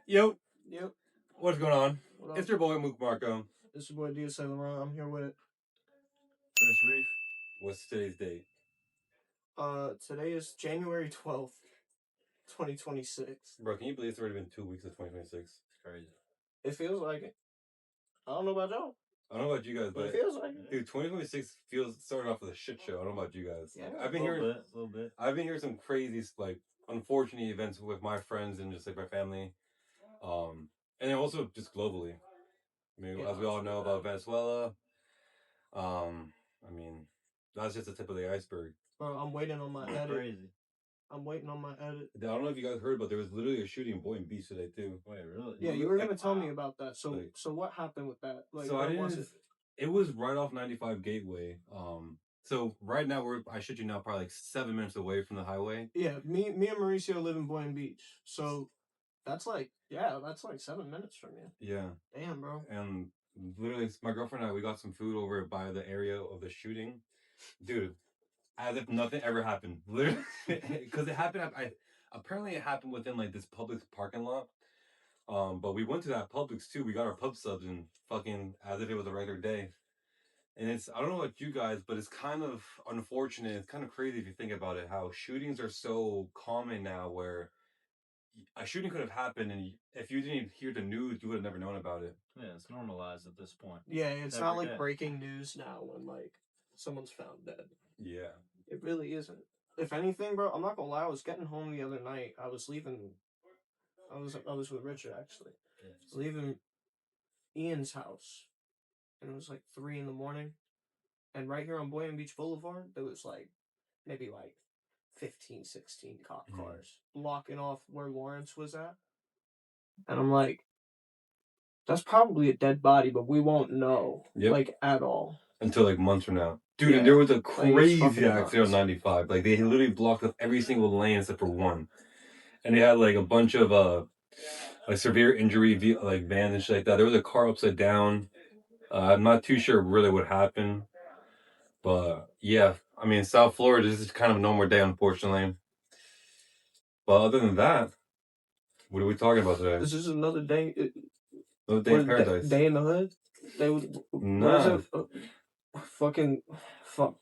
Yo, Yep. what's going on? What up? It's your boy MookMarco. It's your boy DSA Laurent. I'm here with Reef. What's today's date? today is January 12th, 2026. Bro, can you believe it's already been 2 weeks of 2026? It's crazy. It feels like it. I don't know about y'all. I don't know about you guys, But but it feels like it. dude, 2026 started off with a shit show. I don't know about you guys. Yeah, I've been a hearing little bit. I've been hearing some crazy, like, unfortunate events with my friends and just like my family. And then also just globally. I mean, Yeah, as we all know about Venezuela. I mean, that's just the tip of the iceberg. Bro, I'm waiting on my edit. Crazy. I'm waiting on my edit. I don't know if you guys heard, but there was literally a shooting in Boynton Beach today too. Wait, really? Yeah, you were gonna tell me about that. So, Like- so what happened with that? Like, So I where didn't. was it? It was right off 95 Gateway. So right now I shit you not, probably like 7 minutes away from the highway. Yeah, me and Mauricio live in Boynton Beach, so that's like 7 minutes from you. Yeah. Damn, bro. And literally, my girlfriend and I, we got some food over by the area of the shooting, dude. As if nothing ever happened, literally, because it happened. Apparently it happened within like this Publix parking lot. But we went to that Publix too. We got our pub subs and fucking as if it was a regular day. And I don't know about you guys, but it's kind of unfortunate. It's kind of crazy if you think about it, how shootings are so common now where a shooting could have happened and if you didn't hear the news, you would have never known about it. Yeah, it's normalized at this point. Yeah, it's not like day. breaking news now when like someone's found dead. Yeah. It really isn't. If anything, bro, I'm not gonna lie. I was getting home the other night. I was leaving. I was with Richard actually. Yeah. I was leaving Ian's house, and it was like 3 a.m. And right here on Boynton Beach Boulevard, there was like maybe like 15, 16 cop cars blocking off where Lawrence was at. And I'm like, that's probably a dead body, but we won't know like at all until like months from now. Dude, Yeah. and there was a crazy fucking accident on 95. Like they literally blocked up every single lane except for one. And they had like a bunch of like severe injury like vans and shit like that. There was a car upside down. I'm not too sure really what happened. But yeah, I mean, South Florida, this is kind of a normal day, unfortunately. But other than that, what are we talking about today? This is another day. Another day in paradise. Day in the hood? Nah. Fucking fuck.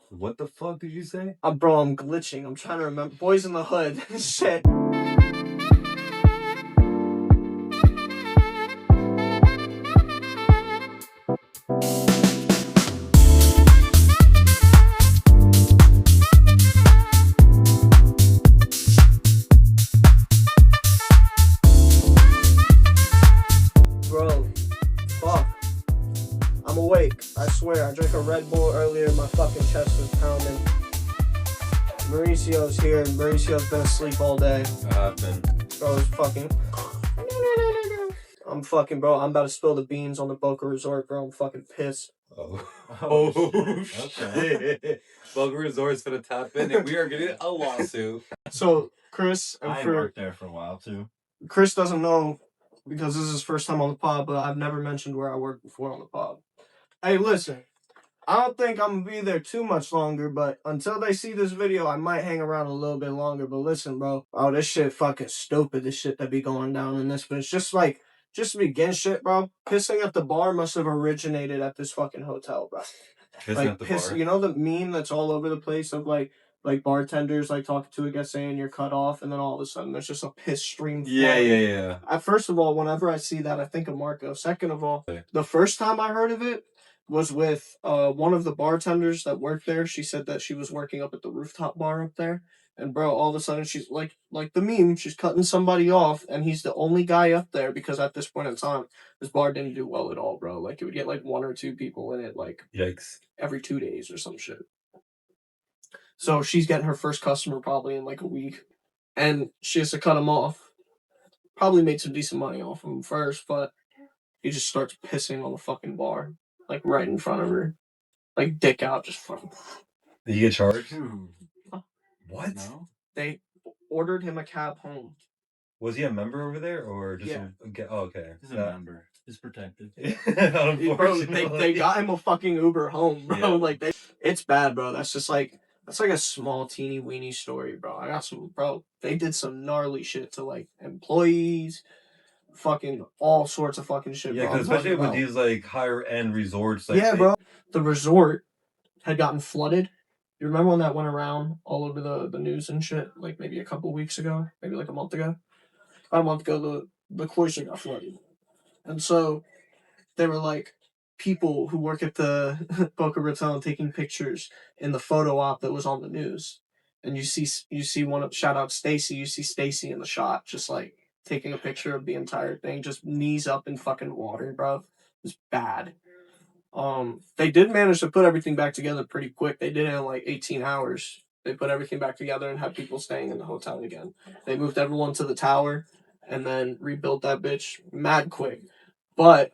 What the fuck did you say? Bro, I'm glitching. I'm trying to remember. Boys in the Hood. Shit. Bro, fuck. I'm awake. I swear. I drank a Red Bull earlier. My fucking chest was pounding. Mauricio's here. Mauricio's been asleep all day. I've been. Bro, it's fucking. I'm fucking, bro. I'm about to spill the beans on the Boca Resort, bro. I'm fucking pissed. Oh shit. Boca Resort's gonna tap in and we are getting a lawsuit. So, Chris, I worked there for a while too. Chris doesn't know because this is his first time on the pod, but I've never mentioned where I worked before on the pod. Hey, listen. I don't think I'm gonna be there too much longer, but until they see this video, I might hang around a little bit longer. But listen, bro. Oh, this shit fucking stupid. This shit that be going down in this bitch. Just to begin shit, bro. Pissing at the bar must have originated at this fucking hotel, bro. Pissing at the bar? You know the meme that's all over the place of like bartenders like talking to a guest saying you're cut off, and then all of a sudden there's just a piss stream. Yeah. First of all, whenever I see that, I think of Marco. Second of all, the first time I heard of it was with one of the bartenders that worked there. She said that she was working up at the rooftop bar up there. And bro, all of a sudden she's like the meme, she's cutting somebody off and he's the only guy up there because at this point in time, this bar didn't do well at all, bro. Like it would get like 1 or 2 people in it like yikes every 2 days or some shit. So she's getting her first customer probably in like a week. And she has to cut him off. Probably made some decent money off him first, but he just starts pissing on the fucking bar. Like right in front of her. Like dick out, just fucking. Did you get charged? What? No? They ordered him a cab home. Was he a member over there or just okay. He's a member. He's protected. Bro, they got him a fucking Uber home, bro. Yeah. Like it's bad, bro. That's like a small teeny weeny story, bro. They did some gnarly shit to like employees. fucking all sorts of fucking shit. Yeah, bro. because I'm talking especially with about- these like higher end resorts, like yeah, bro. The resort had gotten flooded. You remember when that went around all over the news and shit? Like maybe a couple weeks ago, maybe like a month ago. About a month ago, the cloister got flooded, and so they were like people who work at the Boca Raton taking pictures in the photo op that was on the news, and you see one of shout out Stacy. You see Stacy in the shot, just like taking a picture of the entire thing, just knees up in fucking water, bro. It was bad. They did manage to put everything back together pretty quick. They did it in like 18 hours. They put everything back together and had people staying in the hotel again. They moved everyone to the tower and then rebuilt that bitch mad quick. But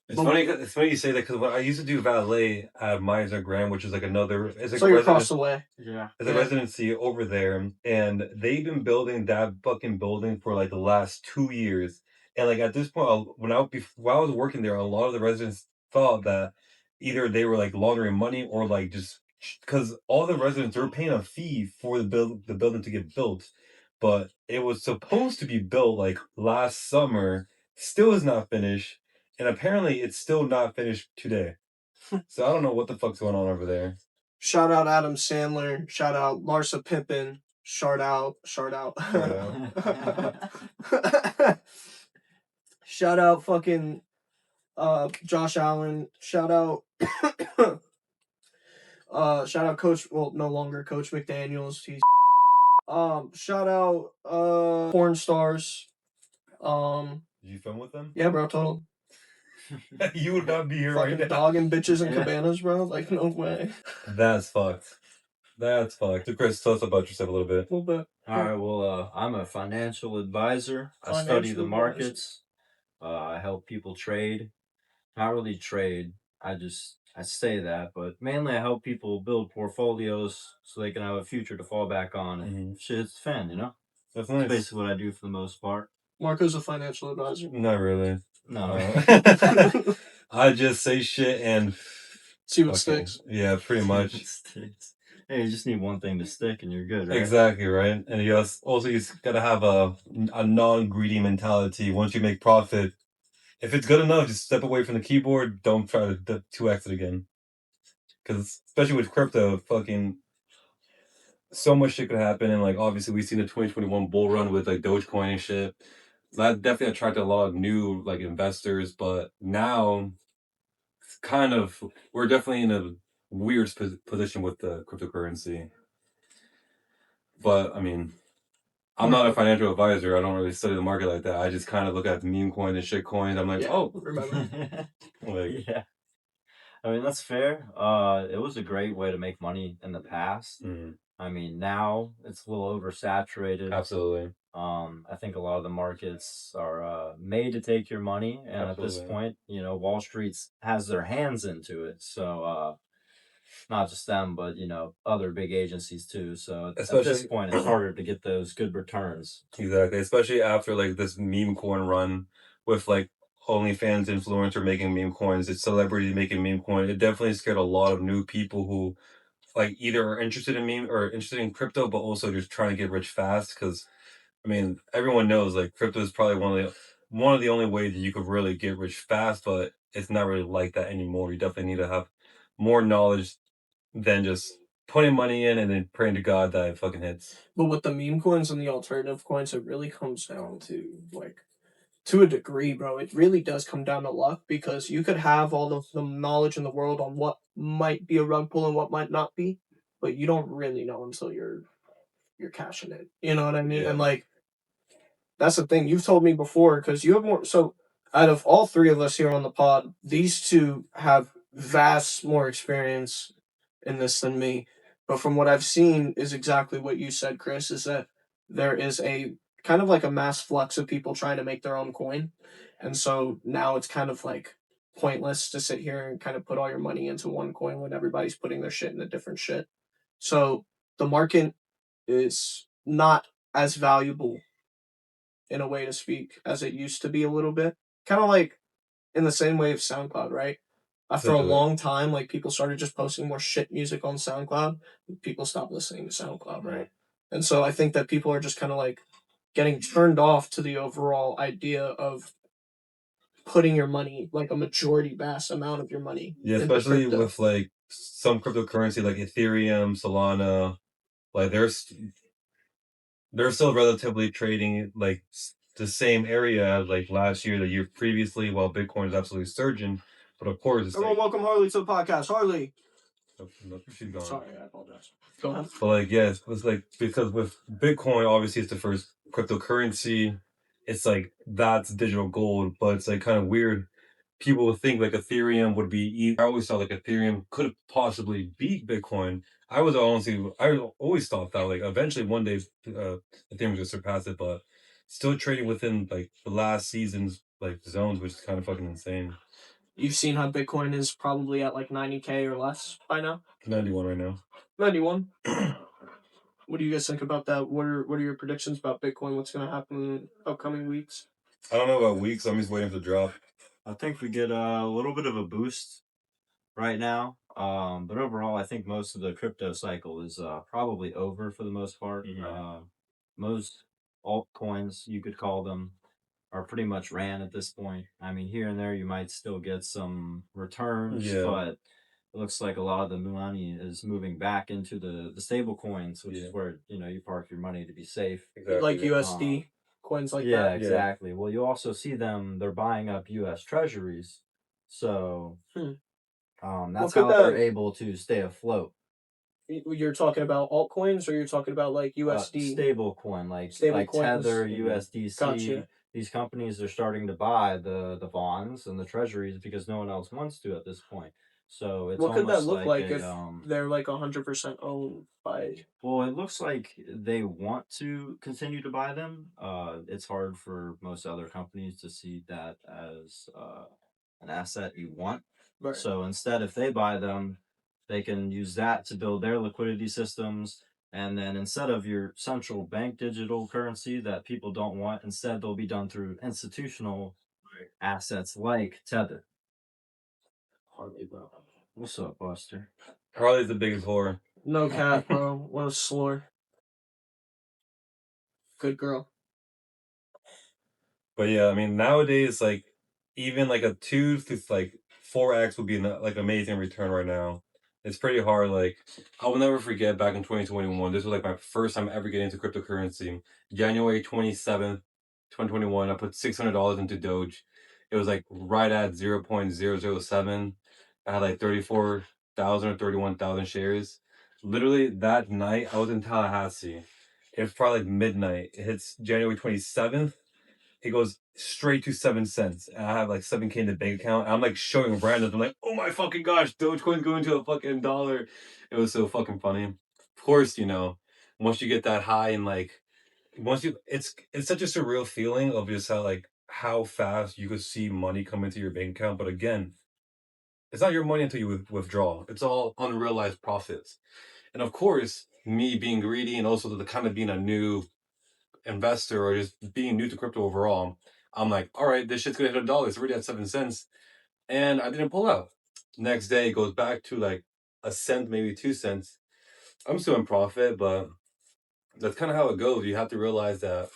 it's funny. It's funny you say that because when I used to do valet at Meiser Graham, which is like another, it's like so you're across the way. Yeah. it's a residency over there, and they've been building that fucking building for like the last 2 years. And like at this point, while I was working there, a lot of the residents thought that either they were like laundering money or like just because all the residents were paying a fee for the building to get built, but it was supposed to be built like last summer, still is not finished, and apparently it's still not finished today. So I don't know what the fuck's going on over there. Shout out Adam Sandler. Shout out Larsa Pippen. Shout out. Shout out fucking Josh Allen. Shout out shout out Coach, well, no longer Coach McDaniels. He's shout out porn stars. Did you film with them? Yeah, bro, total. You would not be here right Fucking now. dogging bitches in Yeah. cabanas, bro. Like, no way. That's fucked. That's fucked. So Chris, tell us about yourself a little bit. A little bit. All right. Well, I'm a financial advisor. I study Financial the advisor. markets. I help people trade. Not really trade. I say that, but mainly I help people build portfolios so they can have a future to fall back on. Mhm. Shit hits the fan, you know. That's That's nice. basically what I do for the most part. Marco's a financial advisor. Not really. No. I just say shit and See what fucking- sticks. Yeah, pretty much. Hey, you just need one thing to stick and you're good, right? Exactly, right? And you gotta have a non-greedy mentality. Once you make profit, if it's good enough, just step away from the keyboard. Don't try to 2x it again. Because especially with crypto, fucking so much shit could happen. And like obviously we've seen the 2021 bull run with like Dogecoin and shit. That definitely attracted a lot of new like investors. But now it's kind of, we're definitely in a weird position with the cryptocurrency. But I mean, I'm not a financial advisor. I don't really study the market like that. I just kind of look at the meme coins and shit coins. I'm like, Yeah, oh, remember. like, Yeah. I mean, that's fair. It was a great way to make money in the past. mm, I mean, now it's a little oversaturated. absolutely. I think a lot of the markets are made to take your money, and at this Absolutely. point, you know, Wall Street's has their hands into it. So, not just them, but you know, other big agencies too. So at this Especially- point, it's harder to get those good returns. Exactly. Especially after like this meme coin run with like OnlyFans influencer making meme coins, it's celebrity making meme coin. It definitely scared a lot of new people who like either are interested in meme or interested in crypto, but also just trying to get rich fast. Because I mean, everyone knows like crypto is probably one of the only ways that you could really get rich fast, but it's not really like that anymore. You definitely need to have more knowledge than just putting money in and then praying to God that it fucking hits. But with the meme coins and the alternative coins, it really comes down to like, to a degree, bro, it really does come down to luck because you could have all of the knowledge in the world on what might be a rug pull and what might not be, but you don't really know until you're cashing it. You know what I mean? Yeah. And like, that's the thing you've told me before because you have more. So out of all three of us here on the pod, these two have vast more experience in this than me. But from what I've seen, is exactly what you said, Chris. Is that there is a kind of like a mass flux of people trying to make their own coin, and so now it's kind of like pointless to sit here and kind of put all your money into one coin when everybody's putting their shit into different shit. So the market is not as valuable in a way to speak as it used to be a little bit. Kind of like in the same way of SoundCloud, right? After a Essentially. long time, like people started just posting more shit music on SoundCloud. People stopped listening to SoundCloud, right? And so I think that people are just kind of like getting turned off to the overall idea of putting your money, like a majority vast amount of your money. Yeah, into especially crypto. with like some cryptocurrency like Ethereum, Solana, like they're still relatively trading like the same area as like last year, the year previously, while Bitcoin is absolutely surging. But of course, it's Everyone, welcome Harley to the podcast. Harley. she's gone. Sorry, I apologize. Go ahead. But like, yeah, it's like because with Bitcoin, obviously, it's the first cryptocurrency. It's like that's digital gold, but it's like kind of weird. People would think like Ethereum would be. I always thought like Ethereum could possibly beat Bitcoin. I always thought that like eventually one day Ethereum would surpass it, but still trading within like the last season's like zones, which is kind of fucking insane. You've seen how Bitcoin is probably at like 90K or less by now. 91 right now. 91. What do you guys think about that? What are your predictions about Bitcoin? What's going to happen in upcoming weeks? I don't know about weeks. I'm just waiting for the drop. I think we get a little bit of a boost right now. But overall, I think most of the crypto cycle is probably over for the most part. Most altcoins, you could call them, are pretty much ran at this point. I mean, here and there, you might still get some returns, but it looks like a lot of the money is moving back into the stable coins, which is where you park your money to be safe. Exactly. Like USD coins like that. Yeah, exactly. Well, you also see they're buying up U.S. treasuries, so that's how they're able to stay afloat. You're talking about altcoins, or you're talking about like USD stable coin, like Tether, USDC. Gotcha. These companies are starting to buy the bonds and the treasuries because no one else wants to at this point. So it's what could that look like if they're like 100% owned by? Well, it looks like they want to continue to buy them. It's hard for most other companies to see that as an asset you want. Right. So instead, if they buy them, they can use that to build their liquidity systems. And then instead of your central bank digital currency that people don't want, instead they'll be done through institutional assets like Tether. Harley, bro. What's up, Buster? Harley's the biggest whore. No cap, bro. What a slur. Good girl. But yeah, I mean, nowadays, like, even like a 2 to like 4x would be like amazing return right now. It's pretty hard. Like, I will never forget back in 2021. This was like my first time ever getting into cryptocurrency. January 27th, 2021, I put $600 into Doge. It was like right at 0.007. I had like 34,000 or 31,000 shares. Literally that night, I was in Tallahassee. It was probably like midnight. It hits January 27th. It goes straight to 7 cents. And I have like 7K in the bank account. I'm like showing randoms. I'm like, oh my fucking gosh, Dogecoin's going to a fucking $1. It was so fucking funny. Of course, once you get that high and like it's such a surreal feeling of just how fast you could see money come into your bank account. But again, it's not your money until you withdraw. It's all unrealized profits. And of course, me being greedy and also the kind of being a new investor or just being new to crypto overall, I'm like, all right, this shit's gonna hit $1. It's already at 7 cents. And I didn't pull out. Next day it goes back to like a cent, maybe 2 cents. I'm still in profit, but that's kind of how it goes. You have to realize that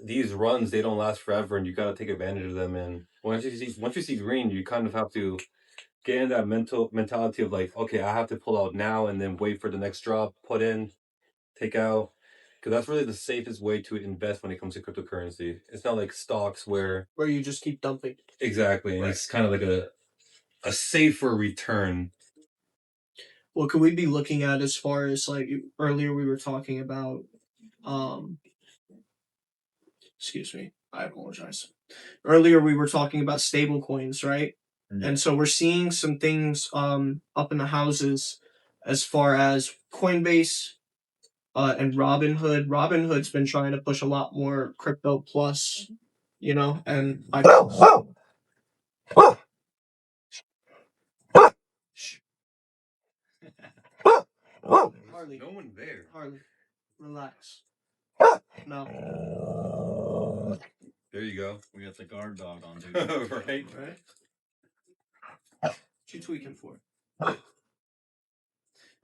these runs, they don't last forever, and you got to take advantage of them. And once you see green, you kind of have to get in that mentality of like, okay, I have to pull out now and then wait for the next drop, put in, take out. Because that's really the safest way to invest when it comes to cryptocurrency. It's not like stocks where you just keep dumping. Exactly. And it's kind of like a safer return. What could we be looking at as far as like earlier we were talking about excuse me, I apologize. Earlier we were talking about stable coins, right? Yeah. And so we're seeing some things up in the houses as far as Coinbase and Robinhood. Robinhood's been trying to push a lot more crypto plus, and I Harley. No one there. Harley, relax. No. There you go. We got the guard dog on, dude. Right? What you tweaking for?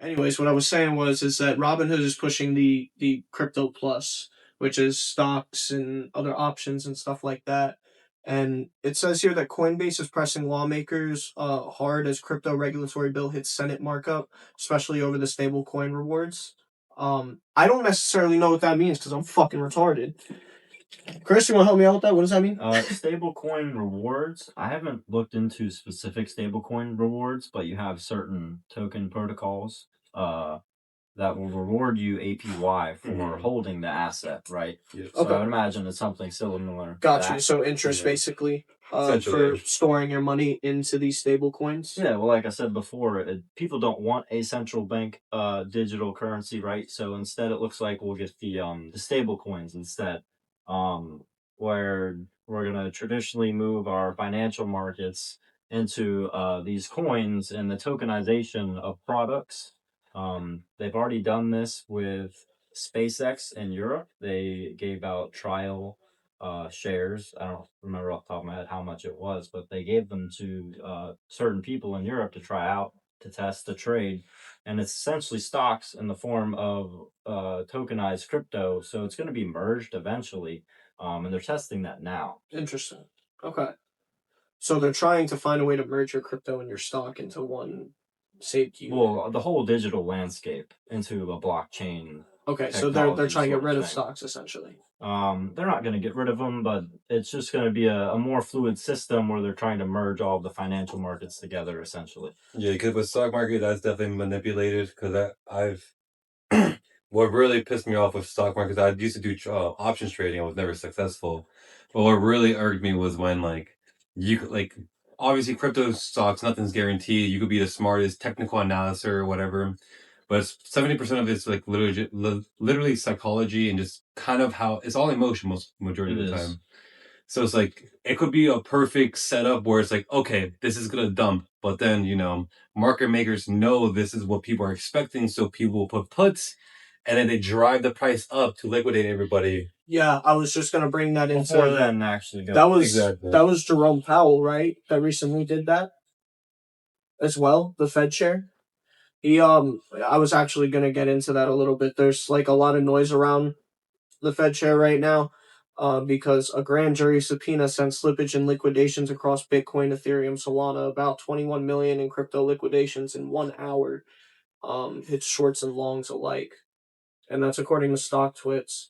Anyways, what I was saying is that Robinhood is pushing the crypto plus, which is stocks and other options and stuff like that. And it says here that Coinbase is pressing lawmakers hard as crypto regulatory bill hits Senate markup, especially over the stable coin rewards. I don't necessarily know what that means because I'm fucking retarded. Chris, you want to help me out with that? What does that mean? Stablecoin rewards. I haven't looked into specific stablecoin rewards, but you have certain token protocols that will reward you APY for holding the asset, right? Yes. So I would imagine it's something similar. Got you. So interest, basically, for storing your money into these stable coins. Yeah, well, like I said before, people don't want a central bank digital currency, right? So instead, it looks like we'll get the stable coins instead, where we're gonna traditionally move our financial markets into these coins and the tokenization of products. They've already done this with SpaceX in Europe. They gave out trial shares. I don't remember off the top of my head how much it was, but they gave them to certain people in Europe to try out, to test, to trade. And it's essentially stocks in the form of tokenized crypto. So it's going to be merged eventually. And they're testing that now. Interesting. Okay. So they're trying to find a way to merge your crypto and your stock into one safe unit. Well, the whole digital landscape into a blockchain. Okay, so they're trying to get rid of stocks essentially. They're not going to get rid of them, but it's just going to be a more fluid system where they're trying to merge all the financial markets together, essentially. Yeah, because with stock market, that's definitely manipulated. Because I've what really pissed me off with stock markets, I used to do options trading. I was never successful. But what really irked me was when you could obviously crypto stocks, nothing's guaranteed. You could be the smartest technical analyst or whatever, but 70% of it's like literally psychology and just kind of how it's all emotion majority of the time. So it's like it could be a perfect setup where it's like, okay, this is gonna dump, but then market makers know this is what people are expecting, so people will put puts, and then they drive the price up to liquidate everybody. Yeah, I was just gonna bring that into before then actually go. That was Jerome Powell, right? That recently did that as well. The Fed chair. I was actually gonna get into that a little bit. There's like a lot of noise around the Fed chair right now, because a grand jury subpoena sent slippage in liquidations across Bitcoin, Ethereum, Solana, about 21 million in crypto liquidations in 1 hour. Hits shorts and longs alike, and that's according to StockTwits.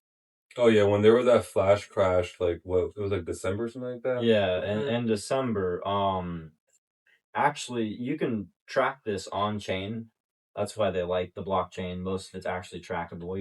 Oh yeah, when there was that flash crash, it was like December or something like that. Yeah, and in December, actually, you can track this on chain. That's why they like the blockchain. Most of it's actually trackable,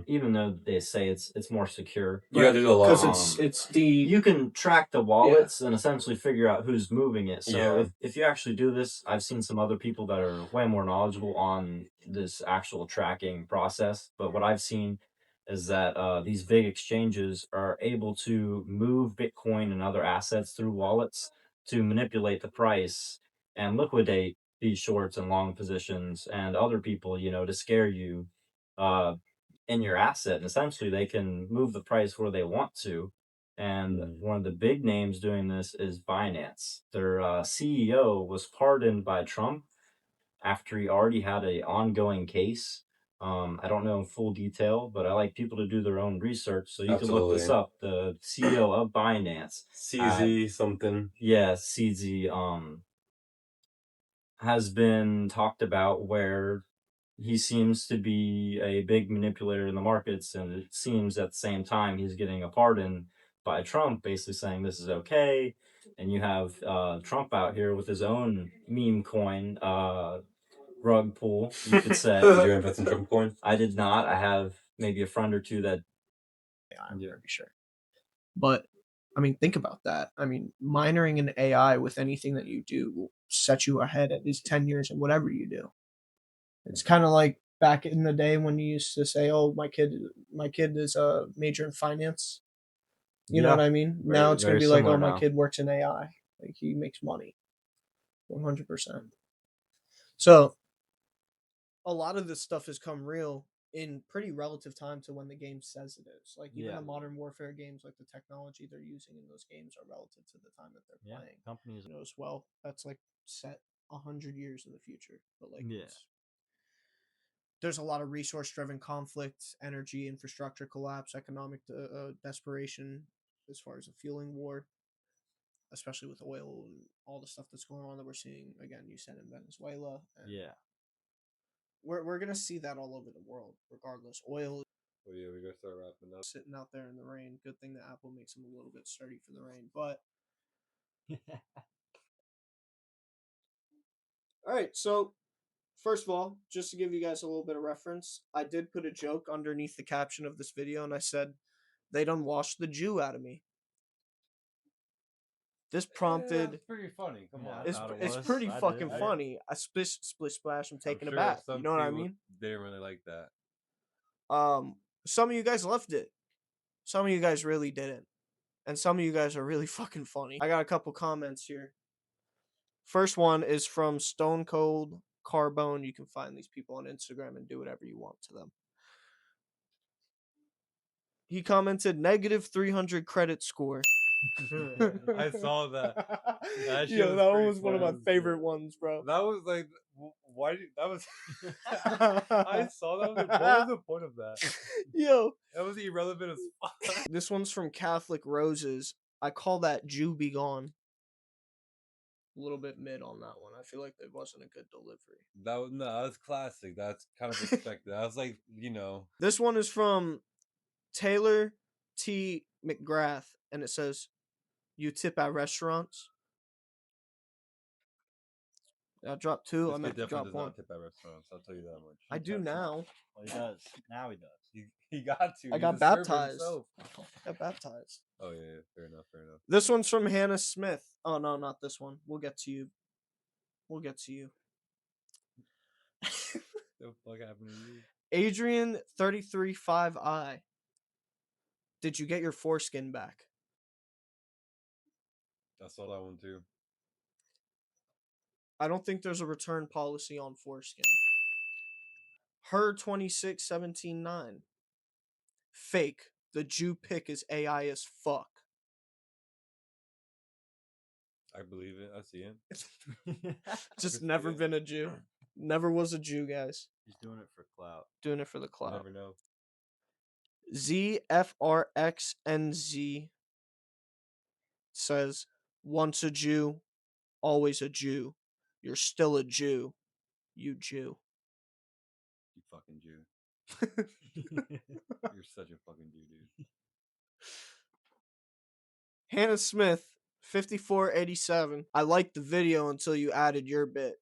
even though they say it's more secure. You got to do a lot because you can track the wallets and essentially figure out who's moving it. So if you actually do this, I've seen some other people that are way more knowledgeable on this actual tracking process. But what I've seen is that these big exchanges are able to move Bitcoin and other assets through wallets to manipulate the price and liquidate these shorts and long positions and other people, to scare you in your asset. And essentially, they can move the price where they want to. And one of the big names doing this is Binance. Their CEO was pardoned by Trump after he already had an ongoing case. I don't know in full detail, but I like people to do their own research. So you can look this up. The CEO of Binance, CZ something. Yeah, CZ. Has been talked about where he seems to be a big manipulator in the markets, and it seems at the same time he's getting a pardon by Trump, basically saying this is okay. And you have Trump out here with his own meme coin rug pull, you could say. Did you invest in Trump coin? I did not. I have maybe a friend or two that. I'm very sure. But I mean, think about that. I mean, minoring in AI with anything that you do will set you ahead at least 10 years in whatever you do. It's kind of like back in the day when you used to say, "Oh, my kid is a major in finance." You know what I mean? Now it's going to be like, "Oh, my kid works in AI. Like he makes money." 100%. So a lot of this stuff has come real in pretty relative time to when the game says it is. Like even the modern warfare games, like the technology they're using in those games are relative to the time that they're playing. Companies as well. That's like set 100 years in the future. But like there's a lot of resource-driven conflict, energy infrastructure collapse, economic desperation as far as a fueling war, especially with oil and all the stuff that's going on that we're seeing. Again, you said in Venezuela. And Yeah. we're gonna see that all over the world, regardless. Oil Oh yeah, we gotta start wrapping up. sitting out there in the rain. Good thing that Apple makes them a little bit sturdy for the rain. But all right, so first of all, just to give you guys a little bit of reference, I did put a joke underneath the caption of this video, and I said they done washed the Jew out of me. This prompted. That's pretty funny. Come Yeah, on. I It's thought it it's was. pretty I fucking did. funny. I splish splash. I'm taking a sure bath. some You know what I people mean? didn't really like that. Some of you guys loved it. Some of you guys really didn't, and some of you guys are really fucking funny. I got a couple comments here. First one is from Stone Cold Carbone. You can find these people on Instagram and do whatever you want to them. He commented negative 300 credit score. I saw that. That shit Yo, was that one pretty was one of my funny. favorite ones, bro. That was like, why did that was? I saw that. I was like, what was the point of that? Yo, That was irrelevant as fuck. this one's from Catholic Roses. I call that Jew be gone. A little bit mid on that one. I feel like it wasn't a good delivery. That was classic. That's kind of expected. I was like, This one is from Taylor T. McGrath, and it says, "You tip at restaurants." I dropped two. this I kid meant to definitely drop does one. not tip at restaurants. I'll tell you that much. I do now. Well, he does. Now he does. He got to. I He's got a server baptized. himself. I got baptized. Oh yeah, fair enough. This one's from Hannah Smith. Oh no, not this one. We'll get to you. We'll get to you. The fuck happened to you? Adrian 335i. Did you get your foreskin back? I saw that one too. I don't think there's a return policy on foreskin. Her 26179. Fake. The Jew pic is AI as fuck. I believe it. I see it. Just never been a Jew. Never was a Jew, guys. He's doing it for clout. Doing it for the You clout. never know. ZFRXNZ says, once a Jew, always a Jew. You're still a Jew. You Jew. You fucking Jew. You're such a fucking Jew, dude. Hannah Smith, 5487. I liked the video until you added your bit.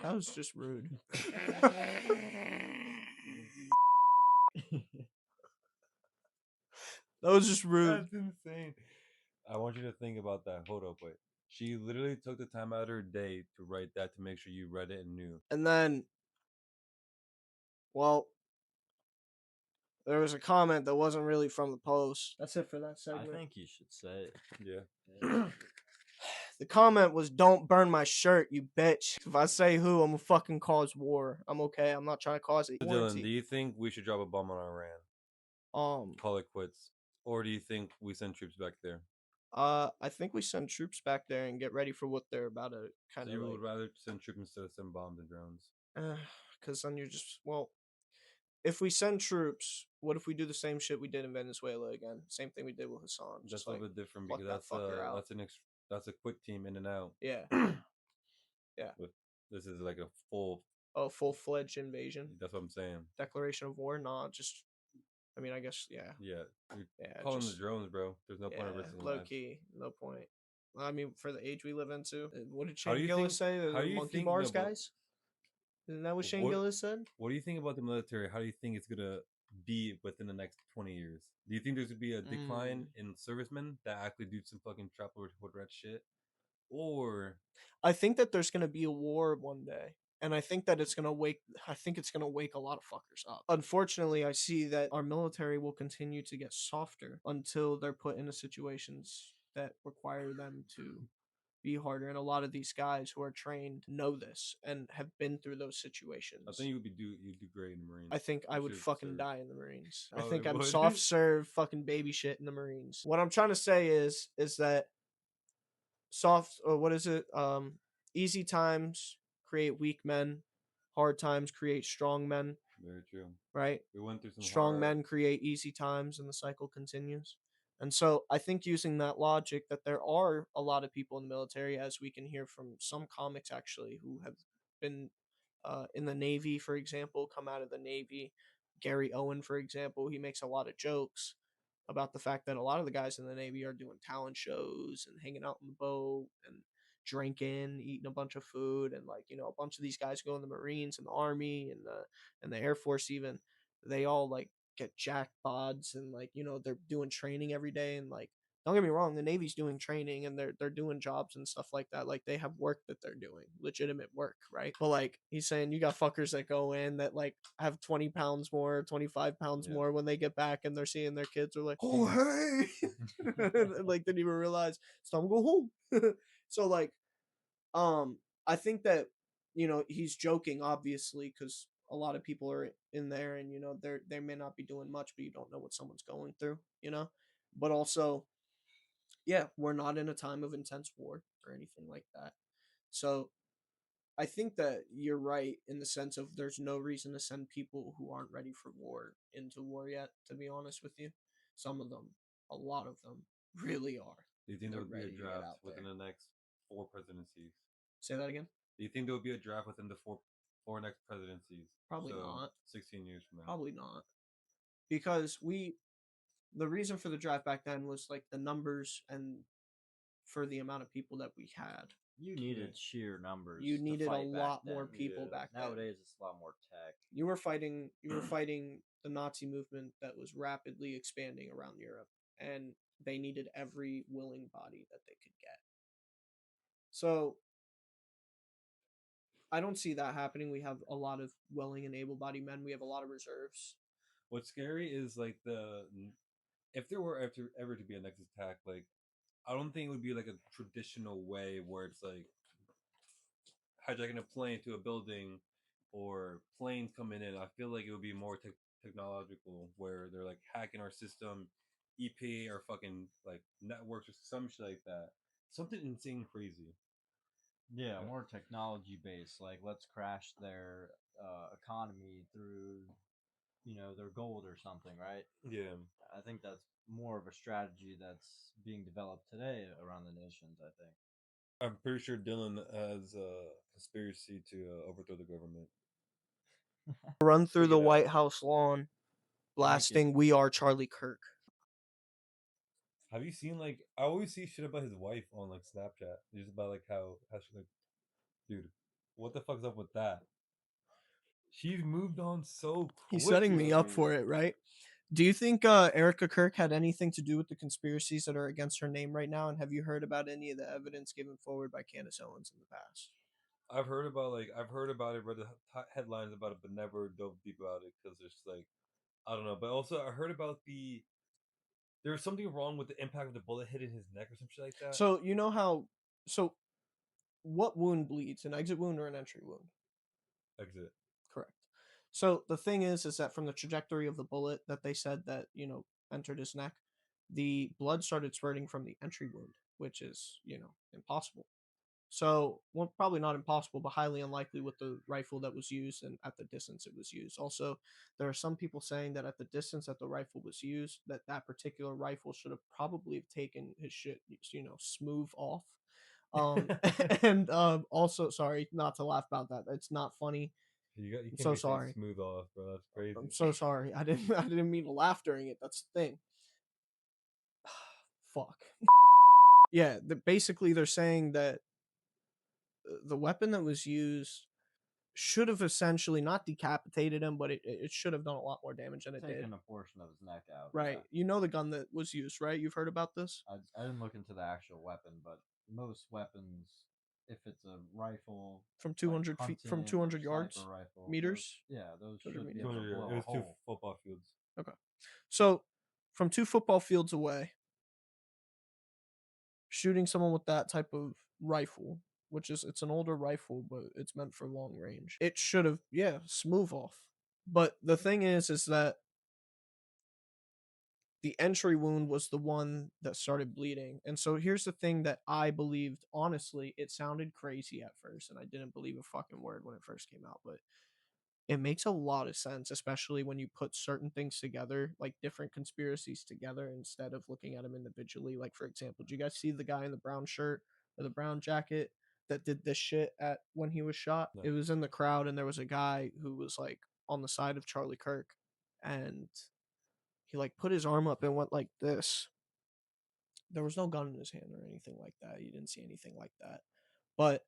That was just rude. That was just rude. That's insane. I want you to think about that. Hold up, wait. She literally took the time out of her day to write that to make sure you read it and knew. And then, well, there was a comment that wasn't really from the post. That's it for that I segment. think you should say it. Yeah. The comment was, "Don't burn my shirt, you bitch." If I say who, I'm gonna fucking cause war. I'm okay. I'm not trying to cause it. Dylan, do you think we should drop a bomb on Iran? Call it quits, or do you think we send troops back there? I think we send troops back there and get ready for what they're about to kind So of. you would rather send troops instead of send bombs and drones? Because then you're just if we send troops, what if we do the same shit we did in Venezuela again? Same thing we did with Hassan. That's a little bit different because that's a quick team in and out. Yeah. Yeah. This is like a full-fledged invasion. That's what I'm saying. Declaration of war? Nah, just. I mean, I guess yeah. Yeah. Calling the drones, bro. There's no point of risking low lives. key, no point. I mean, for the age we live into, what did Shane Gillis say? The monkey bars guys. Isn't that what Shane Gillis said? What do you think about the military? How do you think it's gonna be within the next 20 years? Do you think there's gonna be a decline in servicemen that actually do some fucking trap or red shit? Or I think that there's gonna be a war one day. And I think that it's gonna wake a lot of fuckers up. Unfortunately, I see that our military will continue to get softer until they're put into situations that require them to be harder. And a lot of these guys who are trained know this and have been through those situations. I think you'd do great in the Marines. I think I would fucking die in the Marines. I think I'm would. soft serve fucking baby shit in the Marines. What I'm trying to say is that easy times create weak men, hard times create strong men, Very true. right? We went through some Strong hard. men create easy times, and the cycle continues. And so I think using that logic that there are a lot of people in the military, as we can hear from some comics actually, who have been in the Navy, for example, come out of the Navy. Gary Owen, for example, he makes a lot of jokes about the fact that a lot of the guys in the Navy are doing talent shows and hanging out on the boat and drinking, eating a bunch of food, and like a bunch of these guys go in the Marines and the Army and the Air Force even. They all like get jackpots and like they're doing training every day and like don't get me wrong, the Navy's doing training and they're doing jobs and stuff like that. Like they have work that they're doing, legitimate work, right? But like he's saying, you got fuckers that go in that like have 20 pounds more, 25 pounds Yeah. more when they get back and they're seeing their kids are like, oh hey, like didn't even realize it's time to go home. So like, I think that he's joking obviously because a lot of people are in there and they may not be doing much, but you don't know what someone's going through. But also, yeah, we're not in a time of intense war or anything like that. So I think that you're right in the sense of there's no reason to send people who aren't ready for war into war yet, to be honest with you. Some of them, a lot of them, really are. Do you think there They're would be a ready to get draft out within there. the next 4 presidencies? Say that again? Do you think there would be a draft within the four next presidencies? Probably So, not. 16 years from now. Probably not. Because the reason for the draft back then was like the numbers and for the amount of people that we had. You needed sheer numbers. You to needed a fight back lot then. more people Yeah. back then. Nowadays, it's a lot more tech. You were fighting the Nazi movement that was rapidly expanding around Europe, and they needed every willing body that they could get. So I don't see that happening. We have a lot of willing and able-bodied men. We have a lot of reserves. What's scary is like if there were ever to be a next attack, like I don't think it would be like a traditional way where it's like hijacking a plane to a building or planes coming in. I feel like it would be more technological where they're like hacking our system, EP or fucking like networks or some shit like that. Something insane crazy. Yeah, more technology based. Like, let's crash their economy through, their gold or something, right? Yeah. I think that's more of a strategy that's being developed today around the nations, I think. I'm pretty sure Dylan has a conspiracy to overthrow the government. Run through Speak the it White out. House lawn, Make blasting "We Are Charlie Kirk." Have you seen like I always see shit about his wife on like Snapchat. Just about like how she like, dude, what the fuck's up with that? She's moved on so He's quickly. setting me up for it, right? Do you think Erica Kirk had anything to do with the conspiracies that are against her name right now? And have you heard about any of the evidence given forward by Candace Owens in the past? I've heard about it, read the headlines about it, but never dove deep about it because it's like I don't know. But also I heard about there was something wrong with the impact of the bullet hitting his neck or some shit like that. So you know how? So what wound bleeds? An exit wound or an entry wound? Exit. Correct. So the thing is that from the trajectory of the bullet that they said that entered his neck, the blood started spurting from the entry wound, which is impossible. So, well, probably not impossible, but highly unlikely with the rifle that was used and at the distance it was used. Also, there are some people saying that at the distance that the rifle was used, that particular rifle should have probably have taken his shit, smooth off. Um, and also, sorry, not to laugh about that. It's not funny. You I'm can't so be saying sorry. smooth off, bro. That's crazy. I'm so sorry. I didn't mean to laugh during it. That's the thing. Fuck. Yeah, basically they're saying that the weapon that was used should have essentially not decapitated him, but it should have done a lot more damage than it did. Taking a portion of his neck out. Right. Yeah. You know the gun that was used, right? You've heard about this? I didn't look into the actual weapon, but most weapons, if it's a rifle From 200 feet, from 200 yards, meters. Those 200 should be meters. able to 200 blow it a was 2 hole. football fields. Okay. So, from 2 football fields away, shooting someone with that type of rifle, which is it's an older rifle, but it's meant for long range. It should have, smooth off. But the thing is that the entry wound was the one that started bleeding. And so here's the thing that I believed, honestly, it sounded crazy at first, and I didn't believe a fucking word when it first came out, but it makes a lot of sense, especially when you put certain things together, like different conspiracies together, instead of looking at them individually. Like, for example, do you guys see the guy in the brown shirt or the brown jacket that did this shit at when he was shot? No. It was in the crowd, and there was a guy who was like on the side of Charlie Kirk, and he like put his arm up and went like this. There was no gun in his hand or anything like that. You didn't see anything like that. But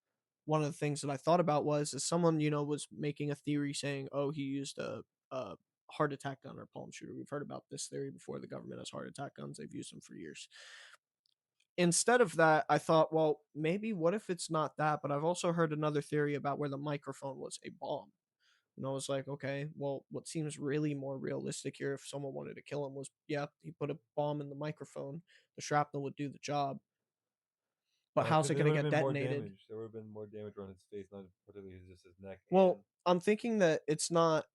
one of the things that I thought about was is someone, was making a theory saying, oh, he used a heart attack gun or palm shooter. We've heard about this theory before. The government has heart attack guns. They've used them for years. Instead of that, I thought, well, maybe what if it's not that? But I've also heard another theory about where the microphone was a bomb. And I was like, okay, well, what seems really more realistic here if someone wanted to kill him was, yeah, he put a bomb in the microphone. The shrapnel would do the job. But how's it Because there going would to have get been more detonated? damage. There would have been more damage around his face, not particularly just his neck. Well, And I'm thinking that it's not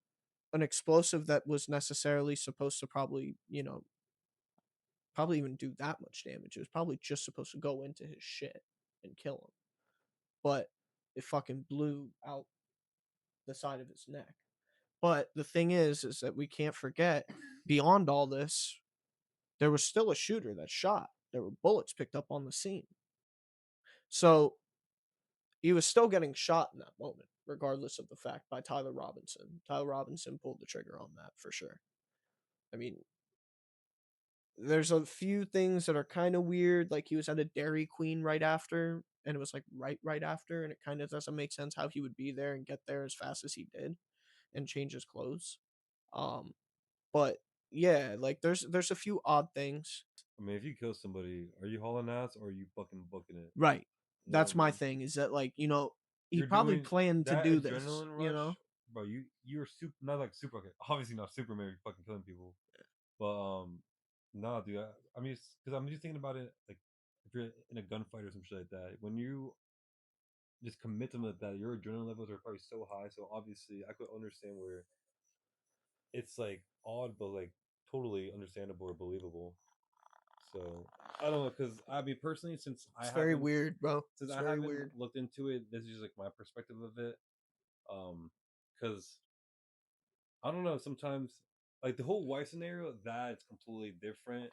an explosive that was necessarily supposed to probably even do that much damage. It was probably just supposed to go into his shit and kill him. But it fucking blew out the side of his neck. But the thing is that we can't forget, beyond all this, there was still a shooter that shot. There were bullets picked up on the scene. So he was still getting shot in that moment, regardless of the fact, by Tyler Robinson. Tyler Robinson pulled the trigger on that for sure. I mean, there's a few things that are kind of weird. Like he was at a Dairy Queen right after, and it was like right after, and it kind of doesn't make sense how he would be there and get there as fast as he did, and change his clothes. Um, but yeah, like there's a few odd things. I mean, if you kill somebody, are you hauling ass or are you fucking booking it? Right. You know what That's I my mean? thing. Is that like he You're probably doing planned to that do this. adrenaline rush, bro. You're super not like super. Okay, obviously not Superman. You're fucking killing people, but nah, dude. I'm just because I'm just thinking about it. Like if you're in a gunfight or some shit like that, when you just commit to that, your adrenaline levels are probably so high. So obviously, I could understand where it's like odd, but like totally understandable or believable. So I don't know, because I mean personally, It's very weird, bro. since It's I very haven't weird. looked into it, this is just like my perspective of it. Because I don't know, sometimes like the whole wife scenario, that it's completely different.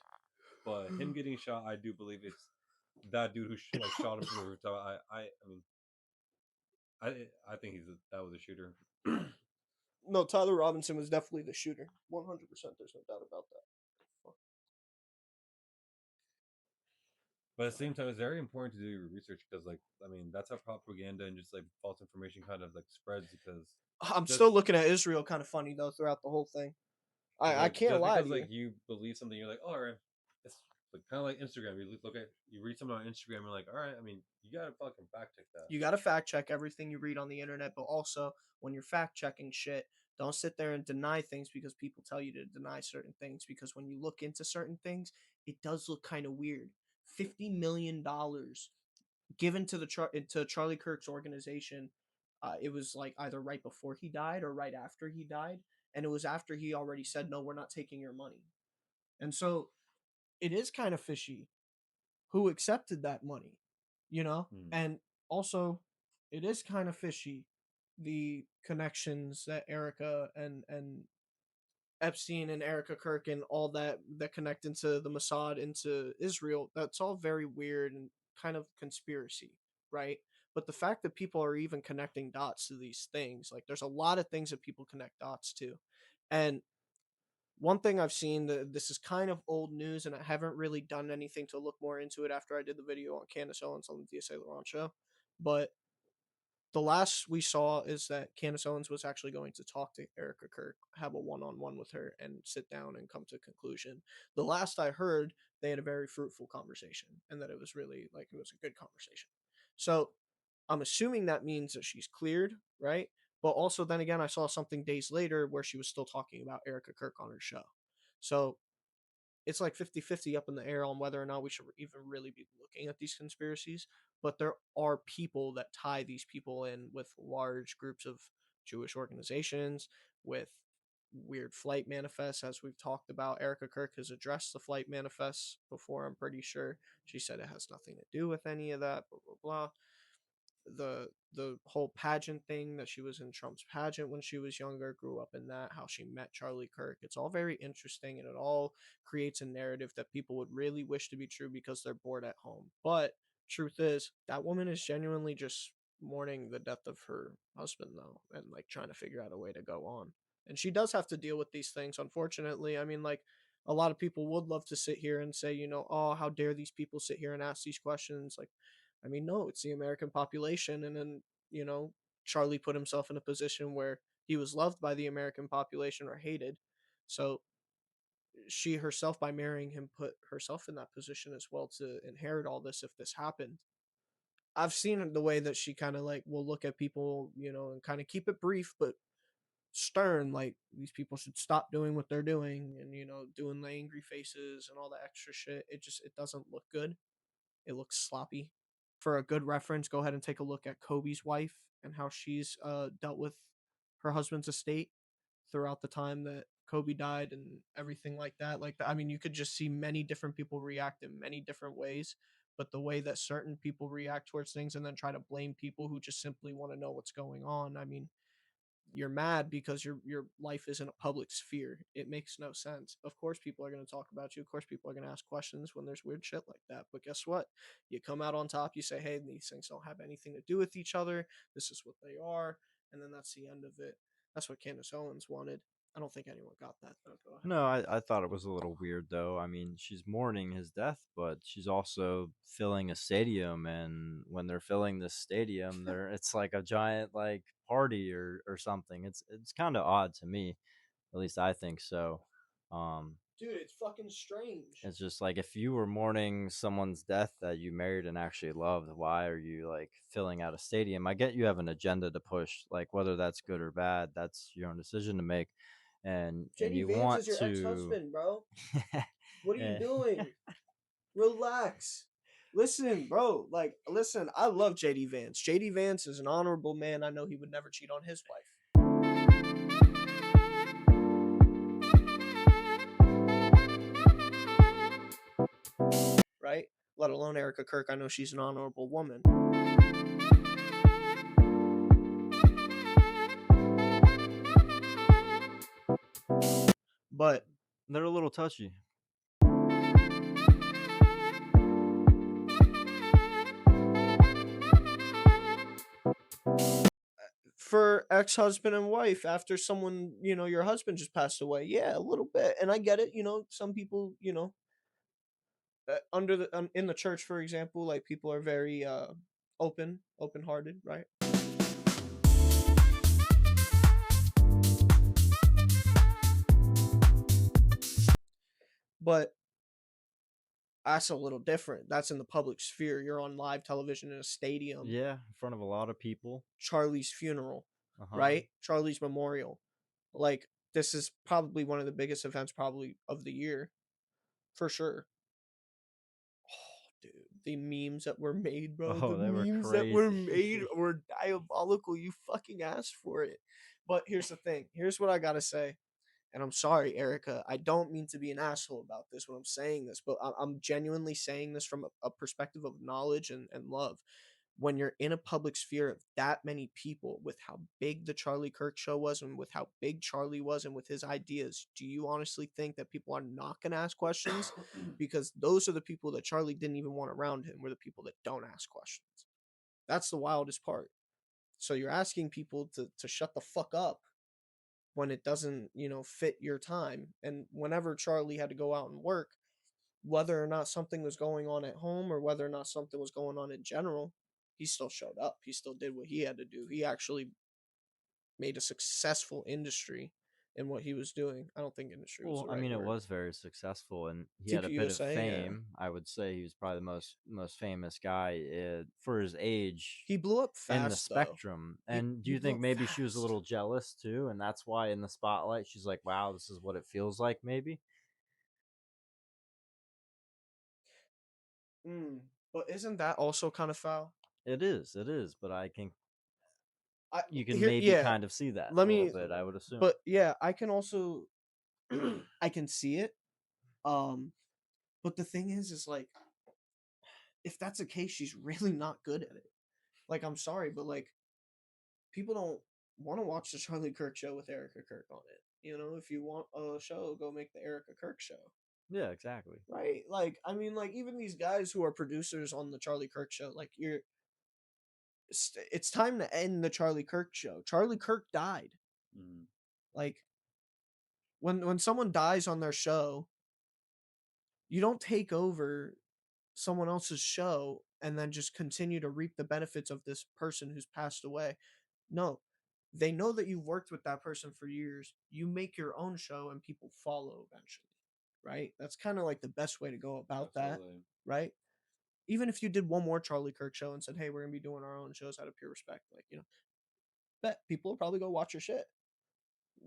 But him getting shot, I do believe it's that dude who like shot him from the rooftop. I mean, I think that was a shooter. No, Tyler Robinson was definitely the shooter. 100%. There's no doubt about that. Fuck. But at the same time, it's very important to do your research because, like, I mean, that's how propaganda and just like false information kind of like spreads. Because I'm just still looking at Israel kind of funny though throughout the whole thing. because I like can't just lie because to you. like you believe something, you're like, oh, all right. It's like kind of like Instagram. You look at you read something on Instagram, you're like, all right. I mean, you gotta fucking fact check that. You got to fact check everything you read on the internet, but also when you're fact checking shit, don't sit there and deny things because people tell you to deny certain things. Because when you look into certain things, it does look kind of weird. $50 million given to to Charlie Kirk's organization. It was like either right before he died or right after he died, and it was after he already said, "No, we're not taking your money." And so it is kind of fishy who accepted that money, Hmm. And also, it is kind of fishy the connections that Erica and Epstein and Erica Kirk and all that connect into the Mossad into Israel. That's all very weird and kind of conspiracy, right? But the fact that people are even connecting dots to these things, like there's a lot of things that people connect dots to, and one thing I've seen that this is kind of old news, and I haven't really done anything to look more into it after I did the video on Candace Owens on the DSA Laurent show. But the last we saw is that Candace Owens was actually going to talk to Erica Kirk, have a one-on-one with her, and sit down and come to a conclusion. The last I heard, they had a very fruitful conversation, and that it was really like it was a good conversation. So I'm assuming that means that she's cleared, right? But also, then again, I saw something days later where she was still talking about Erica Kirk on her show. So it's like 50-50 up in the air on whether or not we should even really be looking at these conspiracies. But there are people that tie these people in with large groups of Jewish organizations, with weird flight manifests, as we've talked about. Erica Kirk has addressed the flight manifests before, I'm pretty sure. She said it has nothing to do with any of that, blah, blah, blah. The whole pageant thing, that she was in Trump's pageant when she was younger, grew up in that, how she met Charlie Kirk. It's all very interesting, and it all creates a narrative that people would really wish to be true because they're bored at home. But truth is, that woman is genuinely just mourning the death of her husband, though, and like trying to figure out a way to go on. And she does have to deal with these things, unfortunately. I mean, like, a lot of people would love to sit here and say, oh, how dare these people sit here and ask these questions? Like, I mean, no, it's the American population. And then, Charlie put himself in a position where he was loved by the American population or hated. So she herself, by marrying him, put herself in that position as well to inherit all this if this happened. I've seen the way that she kind of like will look at people, and kind of keep it brief but stern. Like, these people should stop doing what they're doing, and doing the angry faces and all the extra shit. It doesn't look good. It looks sloppy. For a good reference, go ahead and take a look at Kobe's wife and how she's dealt with her husband's estate throughout the time that Kobe died and everything like that. Like, I mean, you could just see many different people react in many different ways. But the way that certain people react towards things and then try to blame people who just simply want to know what's going on, I mean, you're mad because your life is in a public sphere. It makes no sense. Of course people are going to talk about you. Of course people are going to ask questions when there's weird shit like that. But guess what? You come out on top, you say, "Hey, these things don't have anything to do with each other. This is what they are." And then that's the end of it. That's what Candace Owens wanted. I don't think anyone got that though. Go ahead. No, I thought it was a little weird though. I mean, she's mourning his death, but she's also filling a stadium, and when they're filling this stadium, it's like a giant like party or something. It's kind of odd to me, at least I think so. Um, Dude, it's fucking strange. it's just like if you were mourning someone's death that you married and actually loved, why are you like filling out a stadium? I get you have an agenda to push, like whether that's good or bad, that's your own decision to make, and JD you Vance want is your to. ex-husband, bro. What are you Eh, doing? Relax. Listen, bro. Like, listen, I love JD Vance. JD Vance is an honorable man. I know he would never cheat on his wife. Right? Let alone Erica Kirk. I know she's an honorable woman. But they're a little touchy. for ex-husband and wife, after someone, your husband just passed away, yeah, a little bit. And I get it. Some people, under the in the church, for example, like, people are very open-hearted, right? But that's a little different. That's in the public sphere. You're on live television in a stadium. Yeah, in front of a lot of people. Charlie's funeral, Uh-huh. right? Charlie's memorial. Like, this is probably one of the biggest events probably of the year, for sure. Oh, dude, the memes that were made, bro. Oh, The they were memes that were made crazy. were diabolical. You fucking asked for it. But here's the thing. Here's what I gotta say. And I'm sorry, Erica. I don't mean to be an asshole about this when I'm saying this, but I'm genuinely saying this from a perspective of knowledge and love. When you're in a public sphere of that many people, with how big the Charlie Kirk show was and with how big Charlie was and with his ideas, do you honestly think that people are not going to ask questions? Because those are the people that Charlie didn't even want around him, were the people that don't ask questions. That's the wildest part. So you're asking people to shut the fuck up when it doesn't, fit your time. And whenever Charlie had to go out and work, whether or not something was going on at home or whether or not something was going on in general, he still showed up. He still did what he had to do. He actually made a successful industry in what he was doing. I don't think industry was Well, the I right mean, it word. was very successful, and he had a bit of TPUSA, yeah. fame. I would say he was probably the most famous guy for his age He blew up in the fast, though. spectrum. He, And do he you blew think up maybe she was a fast. little jealous too, and that's why in the spotlight she's like, "Wow, this is what it feels like." Maybe Mm. But isn't that also kind of foul? it is. It is, but I can. you can here, maybe yeah. kind of see that Let a little me, bit, I would assume. but yeah, I can also, I can see it. But the thing is like, if that's the case, she's really not good at it. Like, I'm sorry, but like, people don't want to watch the Charlie Kirk show with Erica Kirk on it. You know, if you want a show, go make the Erica Kirk show. Yeah, exactly. Right? Like, I mean, like, even these guys who are producers on the Charlie Kirk show, like, it's time to end the Charlie Kirk show. Charlie Kirk died. Mm. Like, when someone dies on their show, you don't take over someone else's show and then just continue to reap the benefits of this person who's passed away. No, they know that you've worked with that person for years. You make your own show and people follow eventually, right? That's kind of like the best way to go about Absolutely. that, right? Even if you did one more Charlie Kirk show and said, "Hey, we're gonna be doing our own shows out of pure respect," like, you know, bet people will probably go watch your shit.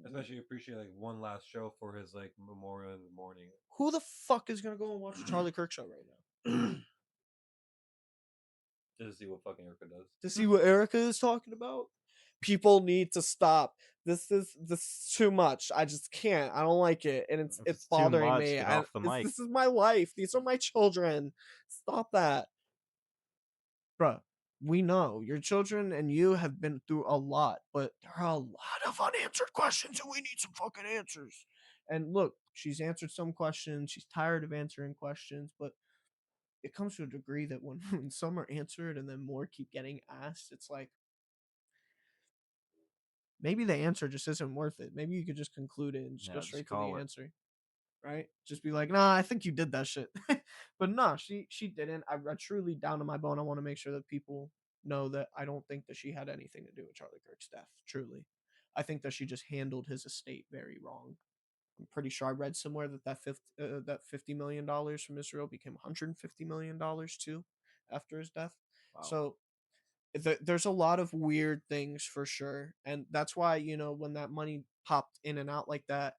Especially appreciate like one last show for his like memorial in the morning. Who the fuck is gonna go and watch the Charlie Kirk show right now? Just to see what fucking Erica does. To see what Erica is talking about? People need to stop. This is too much. I just can't. I don't like it, and If it's it's too bothering much, me. get off the This, mic. this is my life. These are my children. Stop that, bruh. We know your children and you have been through a lot, but there are a lot of unanswered questions, and we need some fucking answers. And look, she's answered some questions. She's tired of answering questions, but it comes to a degree that when some are answered and then more keep getting asked, it's like, maybe the answer just isn't worth it. Maybe you could just conclude it and just go Yeah, just straight to the call it. answer, right? Just be like, nah, I think you did that shit. But nah, she didn't. I truly, down to my bone, I want to make sure that people know that I don't think that she had anything to do with Charlie Kirk's death. Truly, I think that she just handled his estate very wrong. I'm pretty sure I read somewhere that that $50 million from Israel became $150 million too after his death. Wow. So there's a lot of weird things for sure, and that's why, you know, when that money popped in and out like that,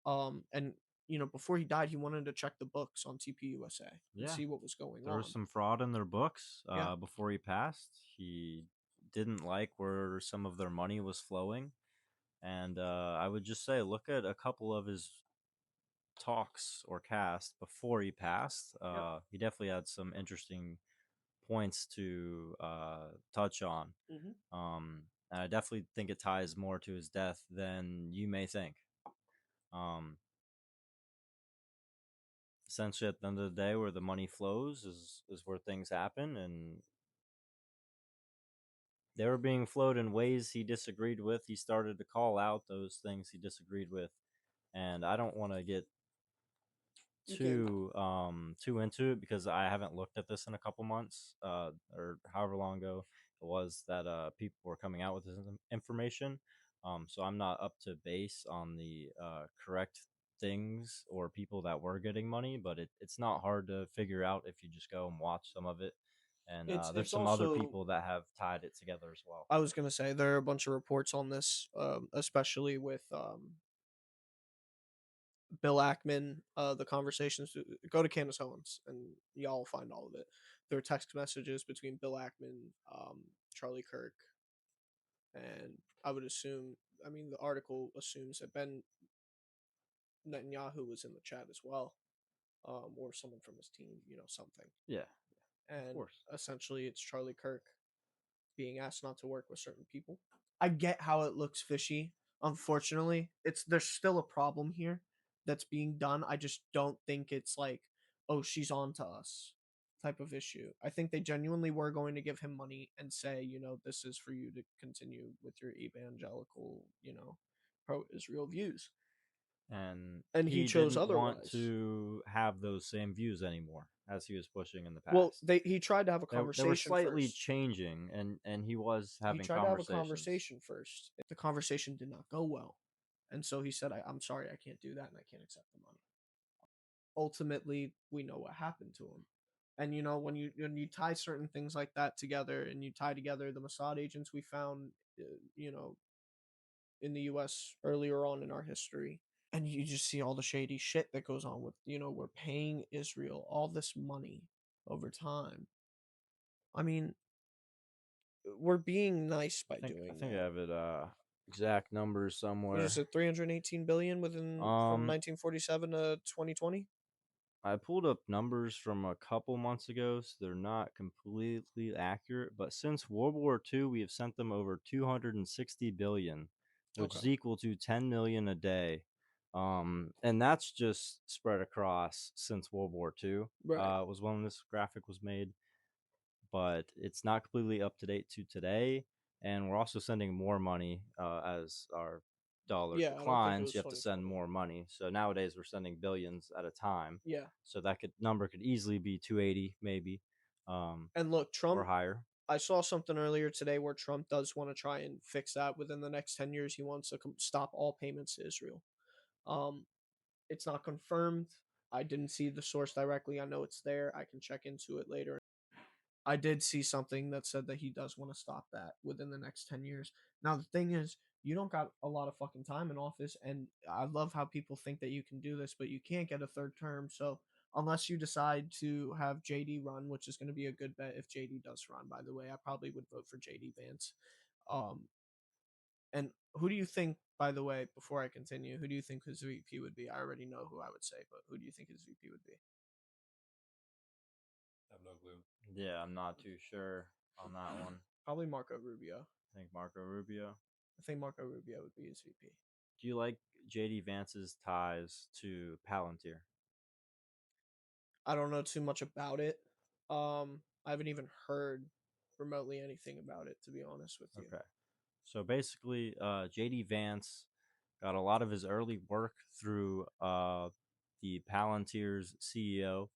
and you know, before he died, he wanted to check the books on TPUSA and Yeah. see what was going There on. was some fraud in their books Yeah. before he passed. He didn't like where some of their money was flowing. And I would just say, look at a couple of his talks or cast before he passed. Yep. He definitely had some interesting points to touch on. Mm-hmm. And I definitely think it ties more to his death than you may think. Um, Essentially, at the end of the day, where the money flows is where things happen, and they were being flowed in ways he disagreed with. He started to call out those things he disagreed with, and I don't want to get too into it because I haven't looked at this in a couple months, or however long ago it was that people were coming out with this information. So I'm not up to base on the correct things or people that were getting money, but it's not hard to figure out if you just go and watch some of it. And there's It's some other also, people that have tied it together as well. I was gonna say there are a bunch of reports on this, especially with Bill Ackman, the conversations. Go to Candace Owens, and y'all will find all of it. There are text messages between Bill Ackman, Charlie Kirk, and I would assume. I mean, the article assumes that Ben Netanyahu was in the chat as well, or someone from his team. You know, something. Yeah, of And course. essentially, it's Charlie Kirk being asked not to work with certain people. I get how it looks fishy. Unfortunately, it's there's still a problem here that's being done. I just don't think it's like, oh, she's on to us type of issue. I think they genuinely were going to give him money and say, you know, this is for you to continue with your evangelical, you know, pro Israel views. And And he he chose didn't want otherwise. to have those same views anymore as he was pushing in the Well, past. he tried to have a They were conversation slightly first. changing, and he was He having tried to have a conversations. conversation first. The conversation did not go well. And so he said, I'm sorry, I can't do that and I can't accept the money. Ultimately, we know what happened to him. And you know, when you tie certain things like that together, and you tie together the Mossad agents we found, you know, in the U.S. earlier on in our history, and you just see all the shady shit that goes on with, you know, we're paying Israel all this money over time. I mean, we're being nice by I think doing I that. have it exact numbers What somewhere. is it? 318 billion within from Um 1947 to 2020. I pulled up numbers from a couple months ago, so they're not completely accurate. But since World War II, we have sent them over 260 billion, which Okay. is equal to 10 million a day. And that's just spread across since World War II. Right. Was when this graphic was made, but it's not completely up to date to today. And we're also sending more money as our dollar Yeah, I don't think it declines. was You have to send 2020. more money. So nowadays we're sending billions at a time. Yeah. So that number could easily be 280, maybe, And look, or Trump, higher. I saw something earlier today where Trump does want to try and fix that within the next 10 years. He wants to stop all payments to Israel. Um, it's not confirmed. I didn't see the source directly. I know it's there. I can check into it later. I did see something that said that he does want to stop that within the next 10 years. Now, the thing is, you don't got a lot of fucking time in office, and I love how people think that you can do this, but you can't get a third term. So, unless you decide to have JD run, which is going to be a good bet if JD does run, by the way, I probably would vote for JD Vance. Um, and who do you think, by the way, before I continue, who do you think his VP would be? I already know who I would say, but who do you think his VP would be? I have no clue. Yeah, I'm not too sure on that one. Probably Marco Rubio. I think Marco Rubio. I think Marco Rubio would be his VP. Do you like JD Vance's ties to Palantir? I don't know too much about it. I haven't even heard remotely anything about it, to be honest with you. Okay. So basically, JD Vance got a lot of his early work through the Palantir's CEO.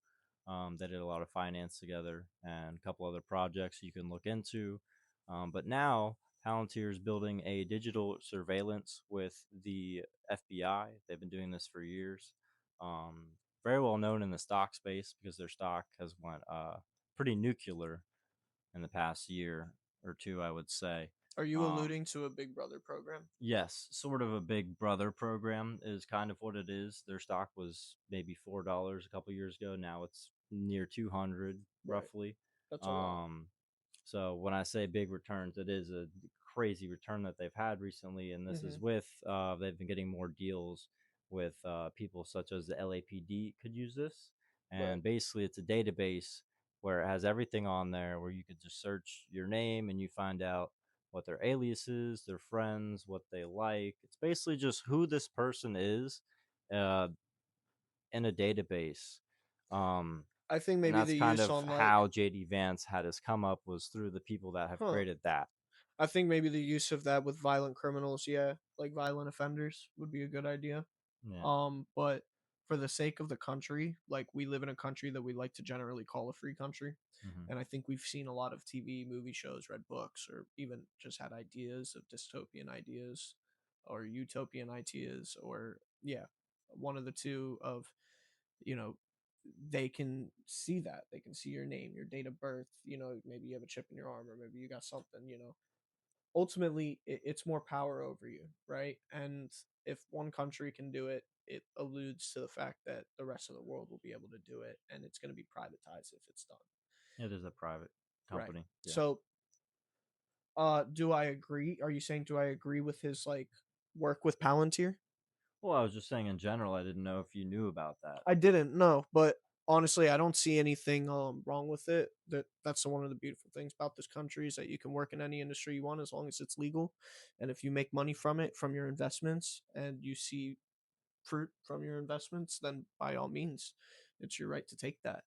They did a lot of finance together and a couple other projects you can look into. But now Palantir is building a digital surveillance with the FBI. They've been doing this for years. Um, Very well known in the stock space because their stock has went pretty nuclear in the past year or two, I would say. Are you Um, alluding to a Big Brother program? Yes, sort of a Big Brother program is kind of what it is. Their stock was maybe $4 a couple years ago. Now it's near 200 Right. roughly. That's a lot. Um, so when I say big returns, it is a crazy return that they've had recently, and this Mm-hmm. is with they've been getting more deals with people such as the LAPD could use this, Right. and basically it's a database where it has everything on there where you could just search your name and you find out what their alias is, their friends, what they like. It's basically just who this person is uh, in a database. Um, I think and maybe that's the kind use of on like, how JD Vance had his come up was through the people that have huh. created that. I think maybe the use of that with violent criminals, yeah, like violent offenders would be a good idea. Yeah. But for the sake of the country, like we live in a country that we like to generally call a free country. Mm-hmm. And I think we've seen a lot of TV, movie shows, read books, or even just had ideas of dystopian ideas or utopian ideas, or yeah, one of the two of, you know, they can see that. They can see your name, your date of birth, maybe you have a chip in your arm, or maybe you got something. Ultimately, it's more power over you, right? And if one country can do it, it alludes to the fact that the rest of the world will be able to do it, and it's going to be privatized if it's done. It is a private Right. company. Yeah. So, do I agree? Are you saying do I agree with his like work with Palantir? Well, I was just saying in general, I didn't know if you knew about that. I didn't know, but honestly, I don't see anything wrong with it. That's one of the beautiful things about this country is that you can work in any industry you want as long as it's legal, and if you make money from it from your investments and you see fruit from your investments, then by all means, it's your right to take that.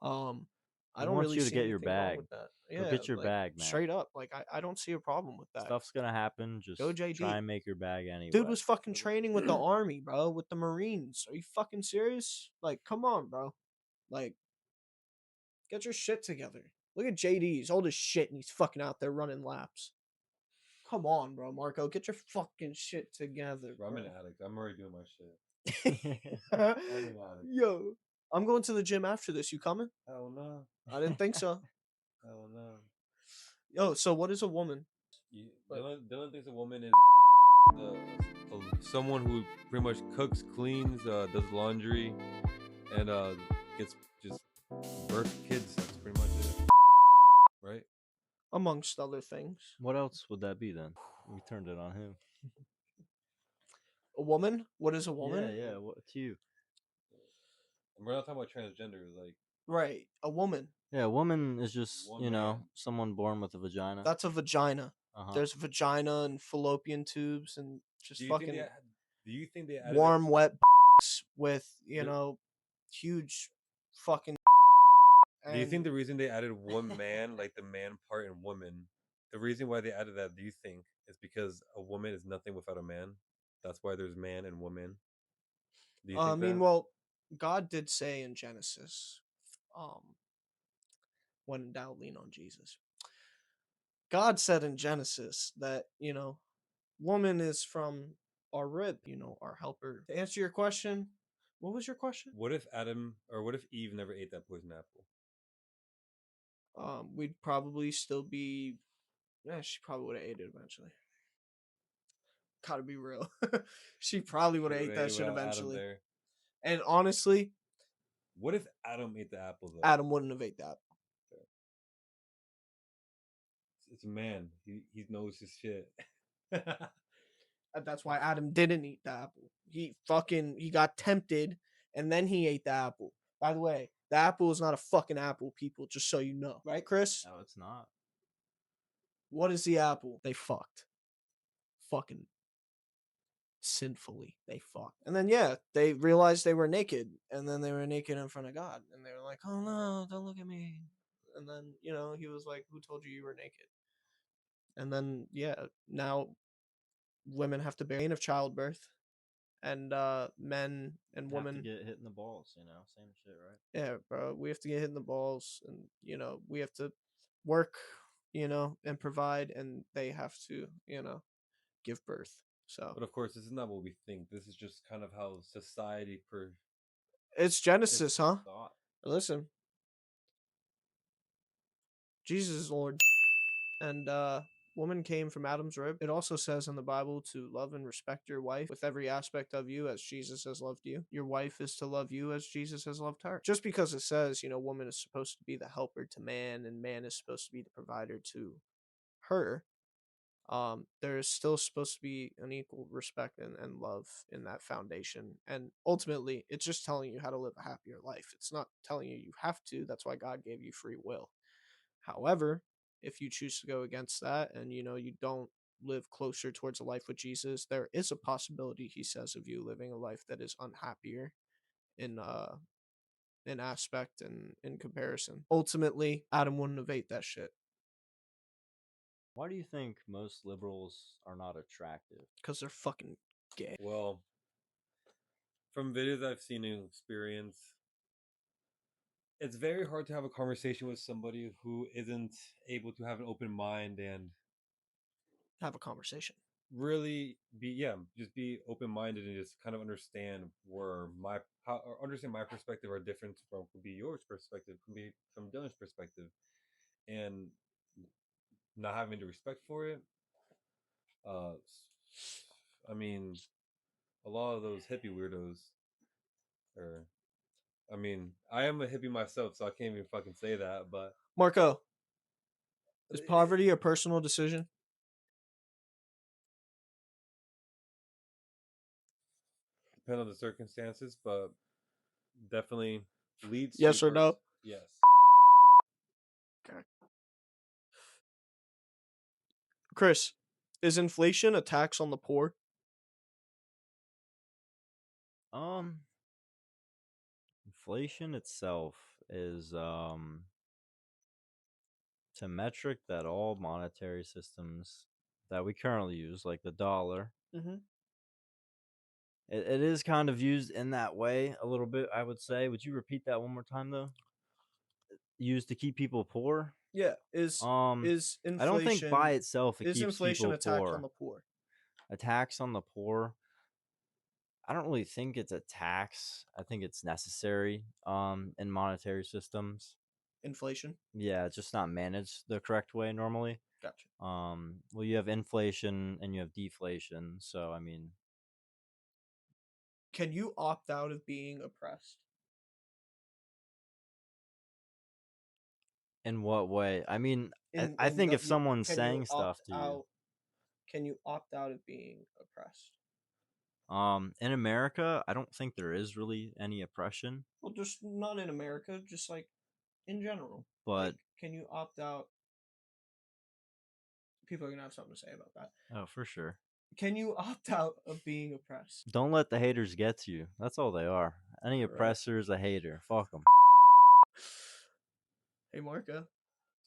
Um, I We don't want really you to see get your anything wrong bag. with that. Go Yeah, get your like bag, man. straight up, like I don't see a problem with that. Stuff's gonna happen. Go Just try JD. and make your bag Dude anyway. was fucking training with the army, bro, with the Marines. Are you fucking serious? Like, come on, bro. Like, get your shit together. Look at JD. He's old as shit and he's fucking out there running laps. Come on, bro, Marco. Get your fucking shit together, Bro, I'm bro. an addict. I'm already doing my shit. I'm an addict. Yo, I'm going to the gym after this. You coming? Hell no. I didn't think so. Hell no. Yo, so what is a woman? Dylan thinks a woman is someone who pretty much cooks, cleans, does laundry, and gets just birth kids. That's pretty much it. Right? amongst other things. What else would that be then? We turned it on him. A woman? What is a woman? Yeah. What to you? We're not talking about transgender. Like, Right, a woman. Yeah, a woman is just One man. someone born with a vagina. That's a vagina. Uh-huh. There's vagina and fallopian tubes and just do you fucking think they added warm, wet with, The- huge fucking. Do you think And the reason they added one man, like the man part and woman, the reason why they added that, do you think, is because a woman is nothing without a man? That's why there's man and woman. Do you I think mean, that? well, God did say in Genesis, when in doubt, lean on Jesus. God said in Genesis that, woman is from our rib, our helper. To answer your question, what was your question? What if Adam or what if Eve never ate that poison apple? We'd probably still be. Yeah, she probably would have ate it eventually. Gotta be real. She probably would have ate that shit Without Adam eventually. there. And honestly, What if Adam ate the apple though? Adam wouldn't have ate that. It's a man. He knows his shit. That's why Adam didn't eat the apple. He got tempted and then he ate the apple. By the way, the apple is not a fucking apple, people, just so you know. Right, Chris? No, it's not. What is the apple? They fucked. Fucking sinfully. They fucked. And then yeah, they realized they were naked. And then they were naked in front of God. And they were like, oh no, don't look at me. And then, he was like, who told you were naked? And then yeah, now women have to bear pain of childbirth. And men and Have women to get hit in the balls, same shit, right? yeah, bro, we have to get hit in the balls and we have to work, and provide, and they have to, give birth. So But of course, this is not what we think. This is just kind of how society it's Genesis, is huh? thought. Listen, Jesus is Lord. And woman came from Adam's rib. It also says in the Bible to love and respect your wife with every aspect of you as Jesus has loved you. Your wife is to love you as Jesus has loved her. Just because it says, woman is supposed to be the helper to man and man is supposed to be the provider to her, there is still supposed to be an equal respect and love in that foundation. And ultimately, it's just telling you how to live a happier life. It's not telling you have to. That's why God gave you free will. However, if you choose to go against that and you don't live closer towards a life with Jesus, there is a possibility, he says, of you living a life that is unhappier in aspect and in comparison. Ultimately, Adam wouldn't have ate that shit. Why do you think most liberals are not attractive? Because they're fucking gay. Well, from videos I've seen and experience, it's very hard to have a conversation with somebody who isn't able to have an open mind and Have a conversation. really just be open minded and just kind of understand where understand my perspective are different from could be yours perspective, could be from Dylan's perspective, and not having the respect for it. Uh, I mean, a lot of those hippie weirdos are. I mean, I am a hippie myself, so I can't even fucking say that. But Marco, is poverty a personal decision? depends on the circumstances, but definitely leads Yes to or no? yes. Okay. Chris, is inflation a tax on the poor? Inflation itself is it's a metric that all monetary systems that we currently use, like the dollar, Mm-hmm. it is kind of used in that way a little bit, I would say. Would you repeat that one more time though? Used to keep people poor? Yeah. Is I don't think inflation by itself it is keeps inflation people a tax on poor. the poor? A tax on the poor, I don't really think it's a tax. I think it's necessary in monetary systems. Inflation. Yeah, it's just not managed the correct way normally. Gotcha. Well, you have inflation and you have deflation, so I mean, Can you opt out of being oppressed? In what way? I mean, In I think the, if someone's can you saying opt stuff to you, out? Can you opt out of being oppressed? in America, I don't think there is really any oppression, Well, just not in America, just like in general. but Like, can you opt out? People are gonna have something to say about that. oh, for sure. Can you opt out of being oppressed? Don't let the haters get to you. That's all they are. Any All right. oppressor is a hater. Fuck them. Hey, Marco,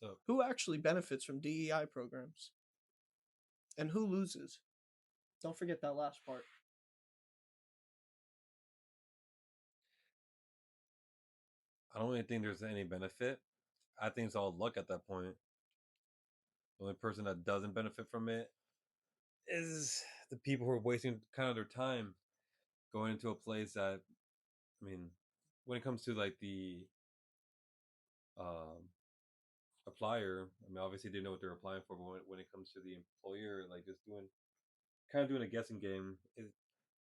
So who actually benefits from DEI programs? And who loses? Don't forget that last part. I don't really think there's any benefit. I think it's all luck at that point. The only person that doesn't benefit from it is the people who are wasting kind of their time going into a place that, I mean, when it comes to like the um, applier, I mean, obviously they know what they're applying for, but when it comes to the employer, like just doing a guessing game,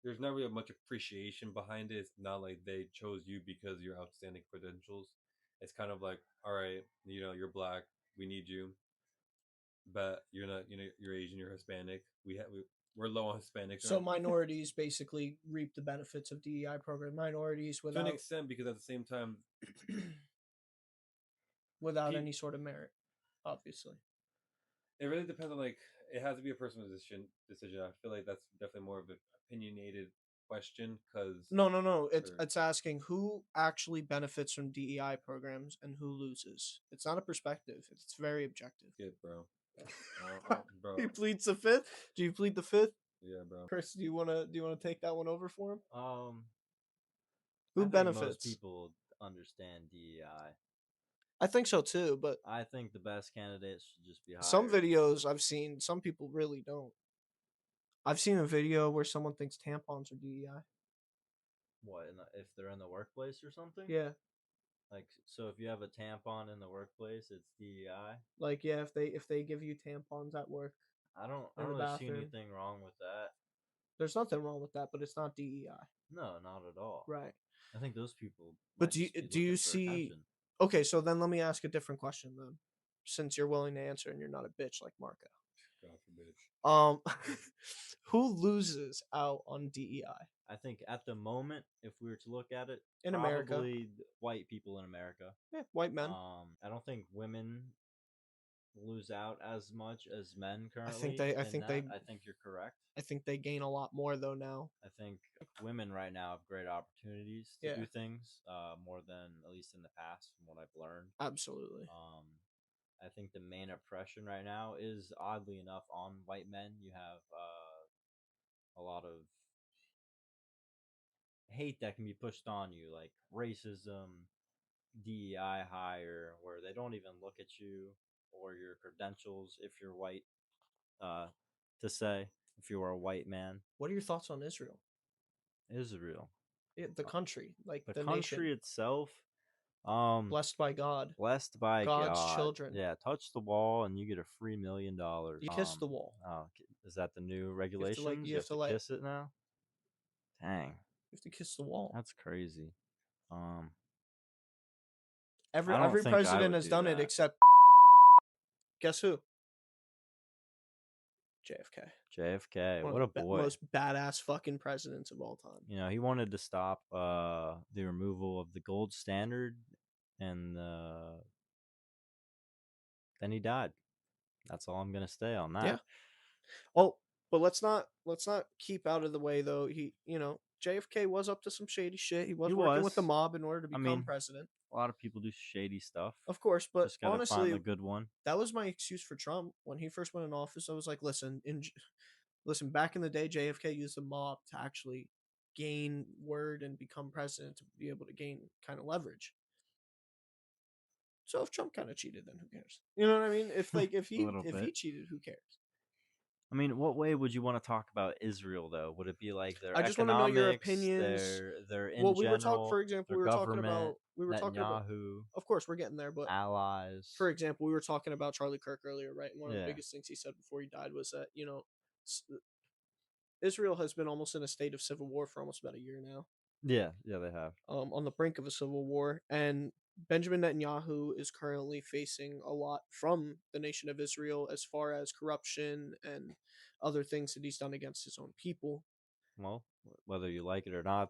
there's not really much appreciation behind it. It's not like they chose you because of your outstanding credentials. It's kind of like, all right, you're black, we need you, but you're not, you're Asian, you're Hispanic. We're low on Hispanics. So minorities basically reap the benefits of DEI program. Minorities To an without extent, because at the same time, without Pe- any sort of merit, obviously. it really depends on like it has to be a personal decision. I feel like that's definitely more of an opinionated question because No. It's asking who actually benefits from DEI programs and who loses. It's not a perspective. It's very objective. Good, bro. Bro. He pleads the fifth. Do you plead the fifth? Yeah, bro. Chris, do you wanna take that one over for him? I Who think benefits? most people understand DEI. I think so too, but I think the best candidates should just be hired. some videos I've seen, some people really don't. I've seen a video where someone thinks tampons are DEI. What, if they're in the workplace or something? Yeah, Like, so if you have a tampon in the workplace, it's DEI. like yeah, if they give you tampons at work, I don't in the really see bathroom. anything wrong with that. There's nothing wrong with that, but it's not DEI. No, not at all. Right. I think those people. But Might just be do you looking for see? attention. Okay, so then let me ask a different question then, since you're willing to answer and you're not a bitch like Marco. God forbid. Who loses out on DEI? I think at the moment, if we were to look at it, In probably America. white people in America. Yeah, white men. I don't think women lose out as much as men currently. I think you're correct. I think they gain a lot more though now. I think women right now have great opportunities to do things more than at least in the past, from what I've learned. Absolutely. I think the main oppression right now is oddly enough on white men. You have a lot of hate that can be pushed on you, like racism, DEI hire, where they don't even look at you or your credentials if you're white, to say if you are a white man. What are your thoughts on Israel? Israel, The country, like the the country nation, itself, blessed by God, blessed by God's God. children. Yeah, touch the wall and you get a free $1 million. You kiss the wall. Oh, is that the new regulations? You have to kiss it now. Dang, you have to kiss the wall. that's crazy. Every president has done it except guess who? JFK. JFK. One What a of the boy. most badass fucking presidents of all time. You know, he wanted to stop the removal of the gold standard, and then he died. That's all I'm gonna say on that. Yeah. Oh, but let's not keep out of the way though. JFK was up to some shady shit. He was working with the mob in order to become president. A lot of people do shady stuff. Of course, but just gotta honestly, find the good one. That was my excuse for Trump when he first went in office. I was like, listen, back in the day, JFK used the mob to actually gain word and become president to be able to gain kind of leverage. So if Trump kind of cheated, then who cares? You know what I mean? If he cheated, who cares? I mean, what way would you want to talk about Israel though? Would it be like their I just want to know your opinions. Their for example, we were talking about Netanyahu, of course we're getting there, but allies. For example, we were talking about Charlie Kirk earlier, right? And one of the biggest things he said before he died was that, Israel has been almost in a state of civil war for almost about a year now. Yeah, they have. On the brink of a civil war, and Benjamin Netanyahu is currently facing a lot from the nation of Israel as far as corruption and other things that he's done against his own people. Well, whether you like it or not,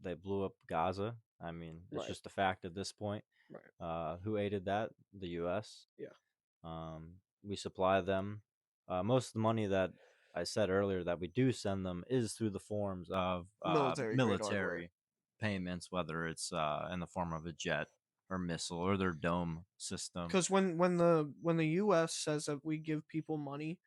they blew up Gaza. I mean, it's Right. just a fact at this point. Right. Who aided that? The U.S. Yeah. We supply them. Most of the money that I said earlier that we do send them is through the forms of Military grade hardware. military payments, whether it's in the form of a jet or missile or their dome system. Because when the U.S. says that we give people money,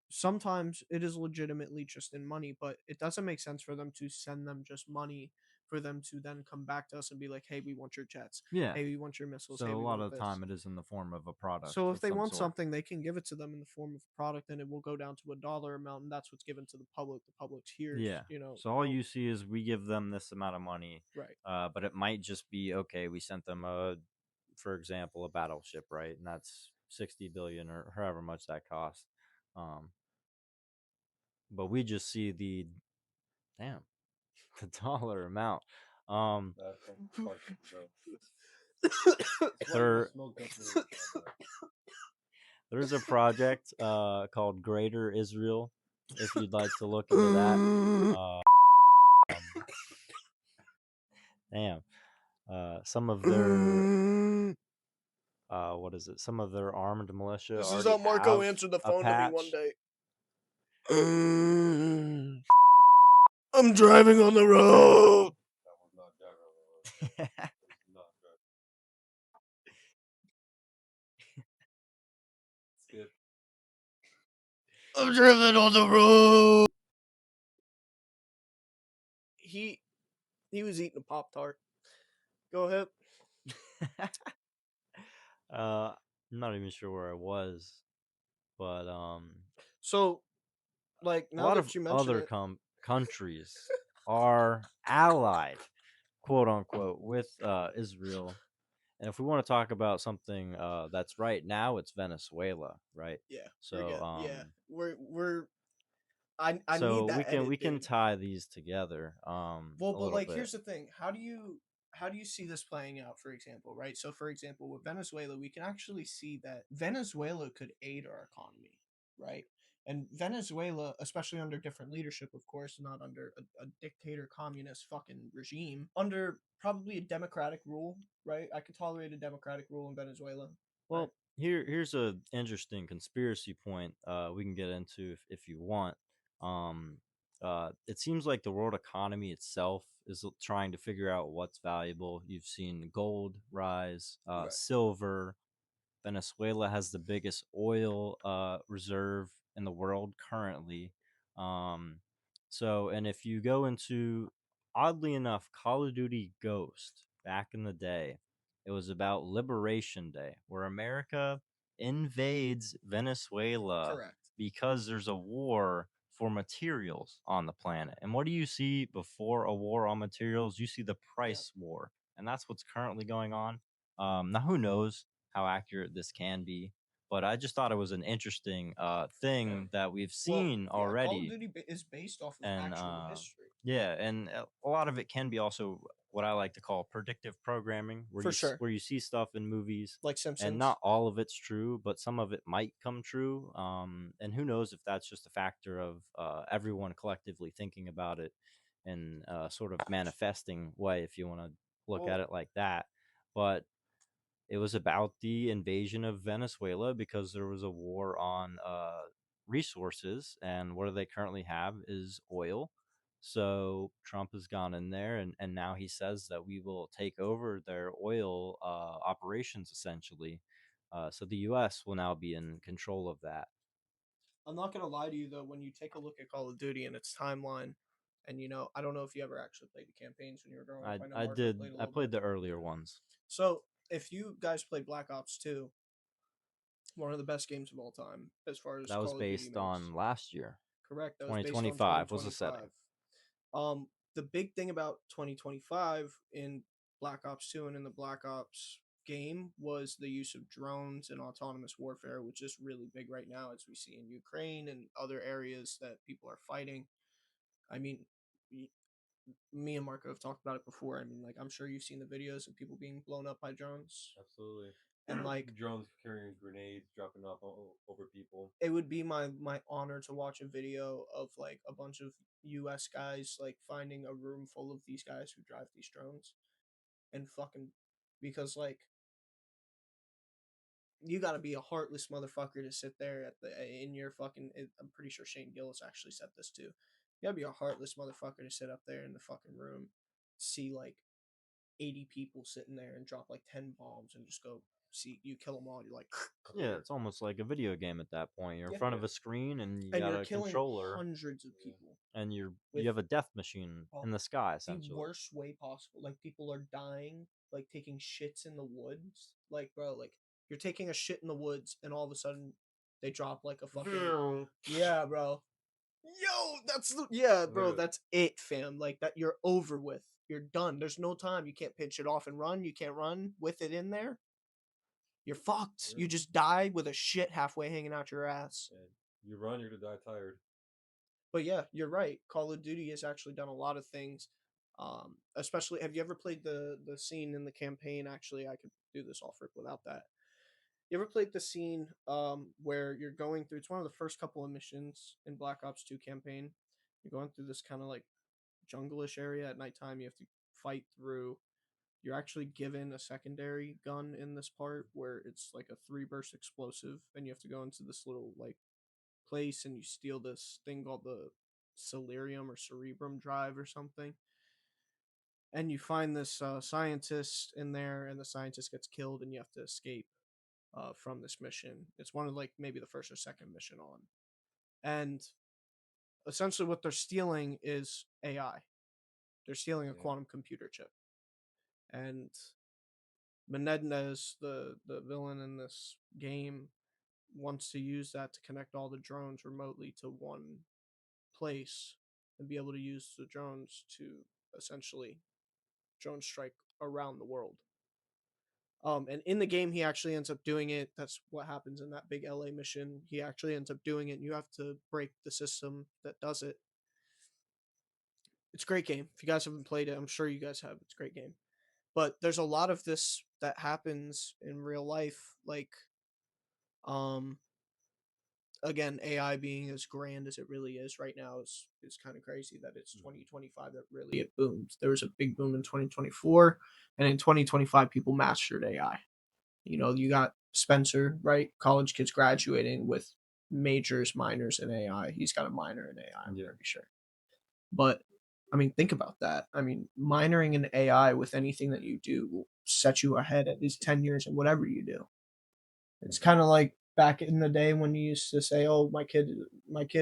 sometimes it is legitimately just in money, but it doesn't make sense for them to send them just money for them to then come back to us and be like, "Hey, we want your jets. Yeah. Hey, we want your missiles. So Hey, a we lot want of the this." time it is in the form of a product. So if of they some want sort. something, they can give it to them in the form of a product, and it will go down to a dollar amount, and that's what's given to the public. The public's here, Yeah. you know. So all you see is we give them this amount of money, Right. but it might just be okay. We sent them for example, a battleship, right? And that's 60 billion or however much that costs. But we just see the damn the dollar amount. There, there's a project called Greater Israel. If you'd like to look into that, damn, some of their what is it? Some of their armed militia This is already how Marco have answered the a phone to me one patch. day. I'm driving on the road. Skip. I'm driving on the road. He was eating a Pop-Tart. Go ahead. I'm not even sure where I was, but So, like, a now lot of that you mention other it, countries are allied, quote unquote, with Israel. And if we want to talk about something that's right now, it's Venezuela, right? yeah, we're So good. Yeah, we're. I need so that edit, we can dude. tie these together Well, a but little like, bit. here's the thing: how do you see this playing out? For example, right? So, for example, with Venezuela, we can actually see that Venezuela could aid our economy, right? And Venezuela, especially under different leadership, of course, not under a dictator, communist fucking regime, under probably a democratic rule, right? I could tolerate a democratic rule in Venezuela. Right? Well, here's a interesting conspiracy point we can get into if you want. Um, it seems like the world economy itself is trying to figure out what's valuable. You've seen gold rise, Right. silver. Venezuela has the biggest oil reserve in the world currently. Um, and if you go into, oddly enough, Call of Duty Ghost back in the day, it was about Liberation Day, where America invades Venezuela Correct. because there's a war for materials on the planet. And what do you see before a war on materials? You see the price war. And that's what's currently going on. Now, who knows how accurate this can be? But I just thought it was an interesting thing that we've seen Call of already. Duty is based off of And actual history. yeah, and a lot of it can be also what I like to call predictive programming, where For sure. where you see stuff in movies, Like Simpsons. and not all of it's true, but some of it might come true. And who knows if that's just a factor of everyone collectively thinking about it in sort of manifesting way, if you want to look at Well, it like that. But it was about the invasion of Venezuela because there was a war on resources, and what do they currently have is oil. So Trump has gone in there, and now he says that we will take over their oil operations essentially. So the U.S. will now be in control of that. I'm not gonna lie to you though. When you take a look at Call of Duty and its timeline, and I don't know if you ever actually played the campaigns when you were growing up. I know I Marco did. played a I little played bit. the earlier ones. So if you guys played Black Ops 2, one of the best games of all time as far as That was Call of Duty based makes. on last year. Correct. That was based on 2025 was the setting. 2025. The big thing about 2025 in Black Ops 2 and in the Black Ops game was the use of drones and autonomous warfare, which is really big right now, as we see in Ukraine and other areas that people are fighting. I mean, me and Marco have talked about it before. I mean, like, I'm sure you've seen the videos of people being blown up by drones. Absolutely. And like drones carrying grenades, dropping off over people. It would be my honor to watch a video of like a bunch of US guys like finding a room full of these guys who drive these drones and fucking, because like you got to be a heartless motherfucker to sit there at the in your fucking I'm pretty sure Shane Gillis actually said this too. You got to be a heartless motherfucker to sit up there in the fucking room, see like 80 people sitting there and drop like 10 bombs and just go, see, you kill them all, you're like Yeah, it's almost like a video game at that point. You're in Yeah. front of a screen and you and got you're a killing controller hundreds of Yeah. people and you with have a death machine Oh, in the sky the essentially. worst way possible. Like people are dying, like taking shits in the woods. Like bro, like you're taking a shit in the woods, and all of a sudden they drop like a fucking yeah, bro. Yo, yeah, bro. Literally. That's it, fam. Like that, you're over with. You're done. There's no time. You can't pinch it off and run. You can't run with it in there. You're fucked. Yeah. You just die with a shit halfway hanging out your ass. And you run, you're gonna die tired. But yeah, you're right. Call of Duty has actually done a lot of things. Especially, have you ever played the scene in the campaign? Actually, I could do this off rip without that. You ever played the scene where you're going through? It's one of the first couple of missions in Black Ops 2 campaign. You're going through this kind of like jungle-ish area at nighttime. You have to fight through. You're actually given a secondary gun in this part where it's like a 3-burst explosive, and you have to go into this little like place and you steal this thing called the Celerium or Cerebrum drive or something. And you find this scientist in there, and the scientist gets killed, and you have to escape from this mission. It's one of like maybe the first or second mission on. And essentially, what they're stealing is AI. They're stealing a quantum computer chip. And Menendez, the villain in this game, wants to use that to connect all the drones remotely to one place and be able to use the drones to essentially drone strike around the world. And in the game, he actually ends up doing it. That's what happens in that big LA mission. He actually ends up doing it, and you have to break the system that does it. It's a great game. If you guys haven't played it, I'm sure you guys have. It's a great game. But there's a lot of this that happens in real life, like um again, AI being as grand as it really is right now is kind of crazy that it's 2025 that really it boomed. There was a big boom in 2024, and in 2025 people mastered AI. You know, you got Spencer, right? College kids graduating with majors, minors in AI. He's got a minor in AI, I'm pretty sure. But I mean, think about that. I mean, minoring in AI with anything that you do will set you ahead at least 10 years in whatever you do. It's kind of like back in the day when you used to say, "Oh, my kid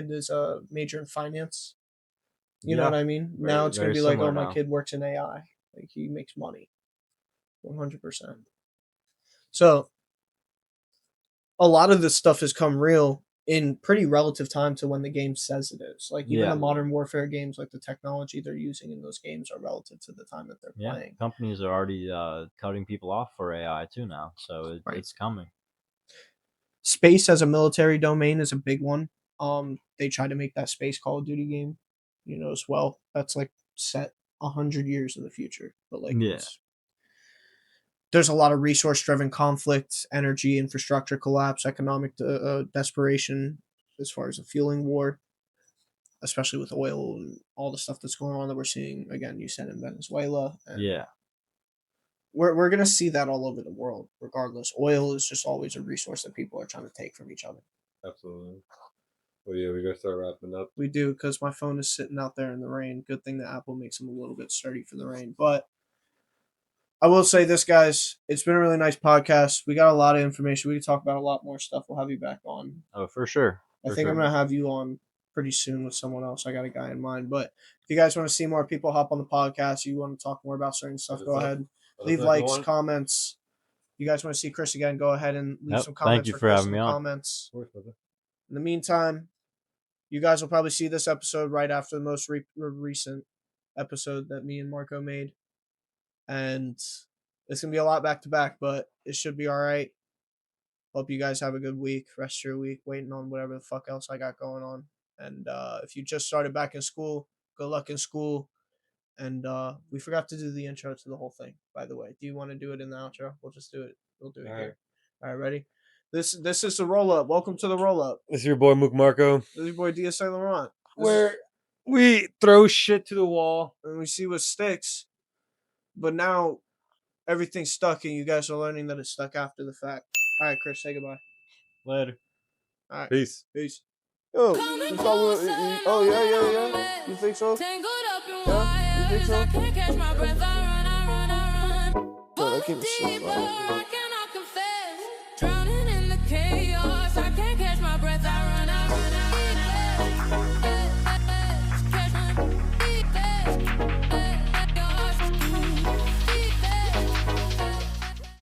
is a major in finance." You know what I mean? Now it's gonna be like, "Oh, my kid works in AI. Like he makes money." 100%. So a lot of this stuff has come real in pretty relative time to when the game says it is. Like even the modern warfare games, like the technology they're using in those games are relative to the time that they're playing. Companies are already cutting people off for AI too now, so it's coming. Space as a military domain is a big one. They try to make that space Call of Duty game, you know, as well. That's like set 100 years in the future, but like there's a lot of resource-driven conflict, energy infrastructure collapse, economic desperation as far as a fueling war, especially with oil and all the stuff that's going on that we're seeing. Again, you said in Venezuela. And we're going to see that all over the world, regardless. Oil is just always a resource that people are trying to take from each other. Absolutely. Well, yeah, we got to start wrapping up. We do, because my phone is sitting out there in the rain. Good thing that Apple makes them a little bit sturdy for the rain. But I will say this, guys. It's been a really nice podcast. We got a lot of information. We can talk about a lot more stuff. We'll have you back on. Oh, for sure. I think I'm going to have you on pretty soon with someone else. I got a guy in mind. But if you guys want to see more people hop on the podcast, you want to talk more about certain stuff, go ahead. Leave likes, comments. You guys want to see Chris again, go ahead and leave some comments. Thank you for having me on. Comments. In the meantime, you guys will probably see this episode right after the most recent episode that me and Marco made. And it's going to be a lot back to back, but it should be all right. Hope you guys have a good week, rest of your week, waiting on whatever the fuck else I got going on. And if you just started back in school, good luck in school. And we forgot to do the intro to the whole thing, by the way. Do you want to do it in the outro? We'll just do it. We'll do it here. All right, ready? This is the roll up. Welcome to the roll up. This is your boy MookMarco. This is your boy DSA Laurent. Where we throw shit to the wall and we see what sticks. But now everything's stuck, and you guys are learning that it's stuck after the fact. All right, Chris, say goodbye. Later. All right, Peace. Yo, you thought oh yeah. You think so? Yeah, you think so? So that keeps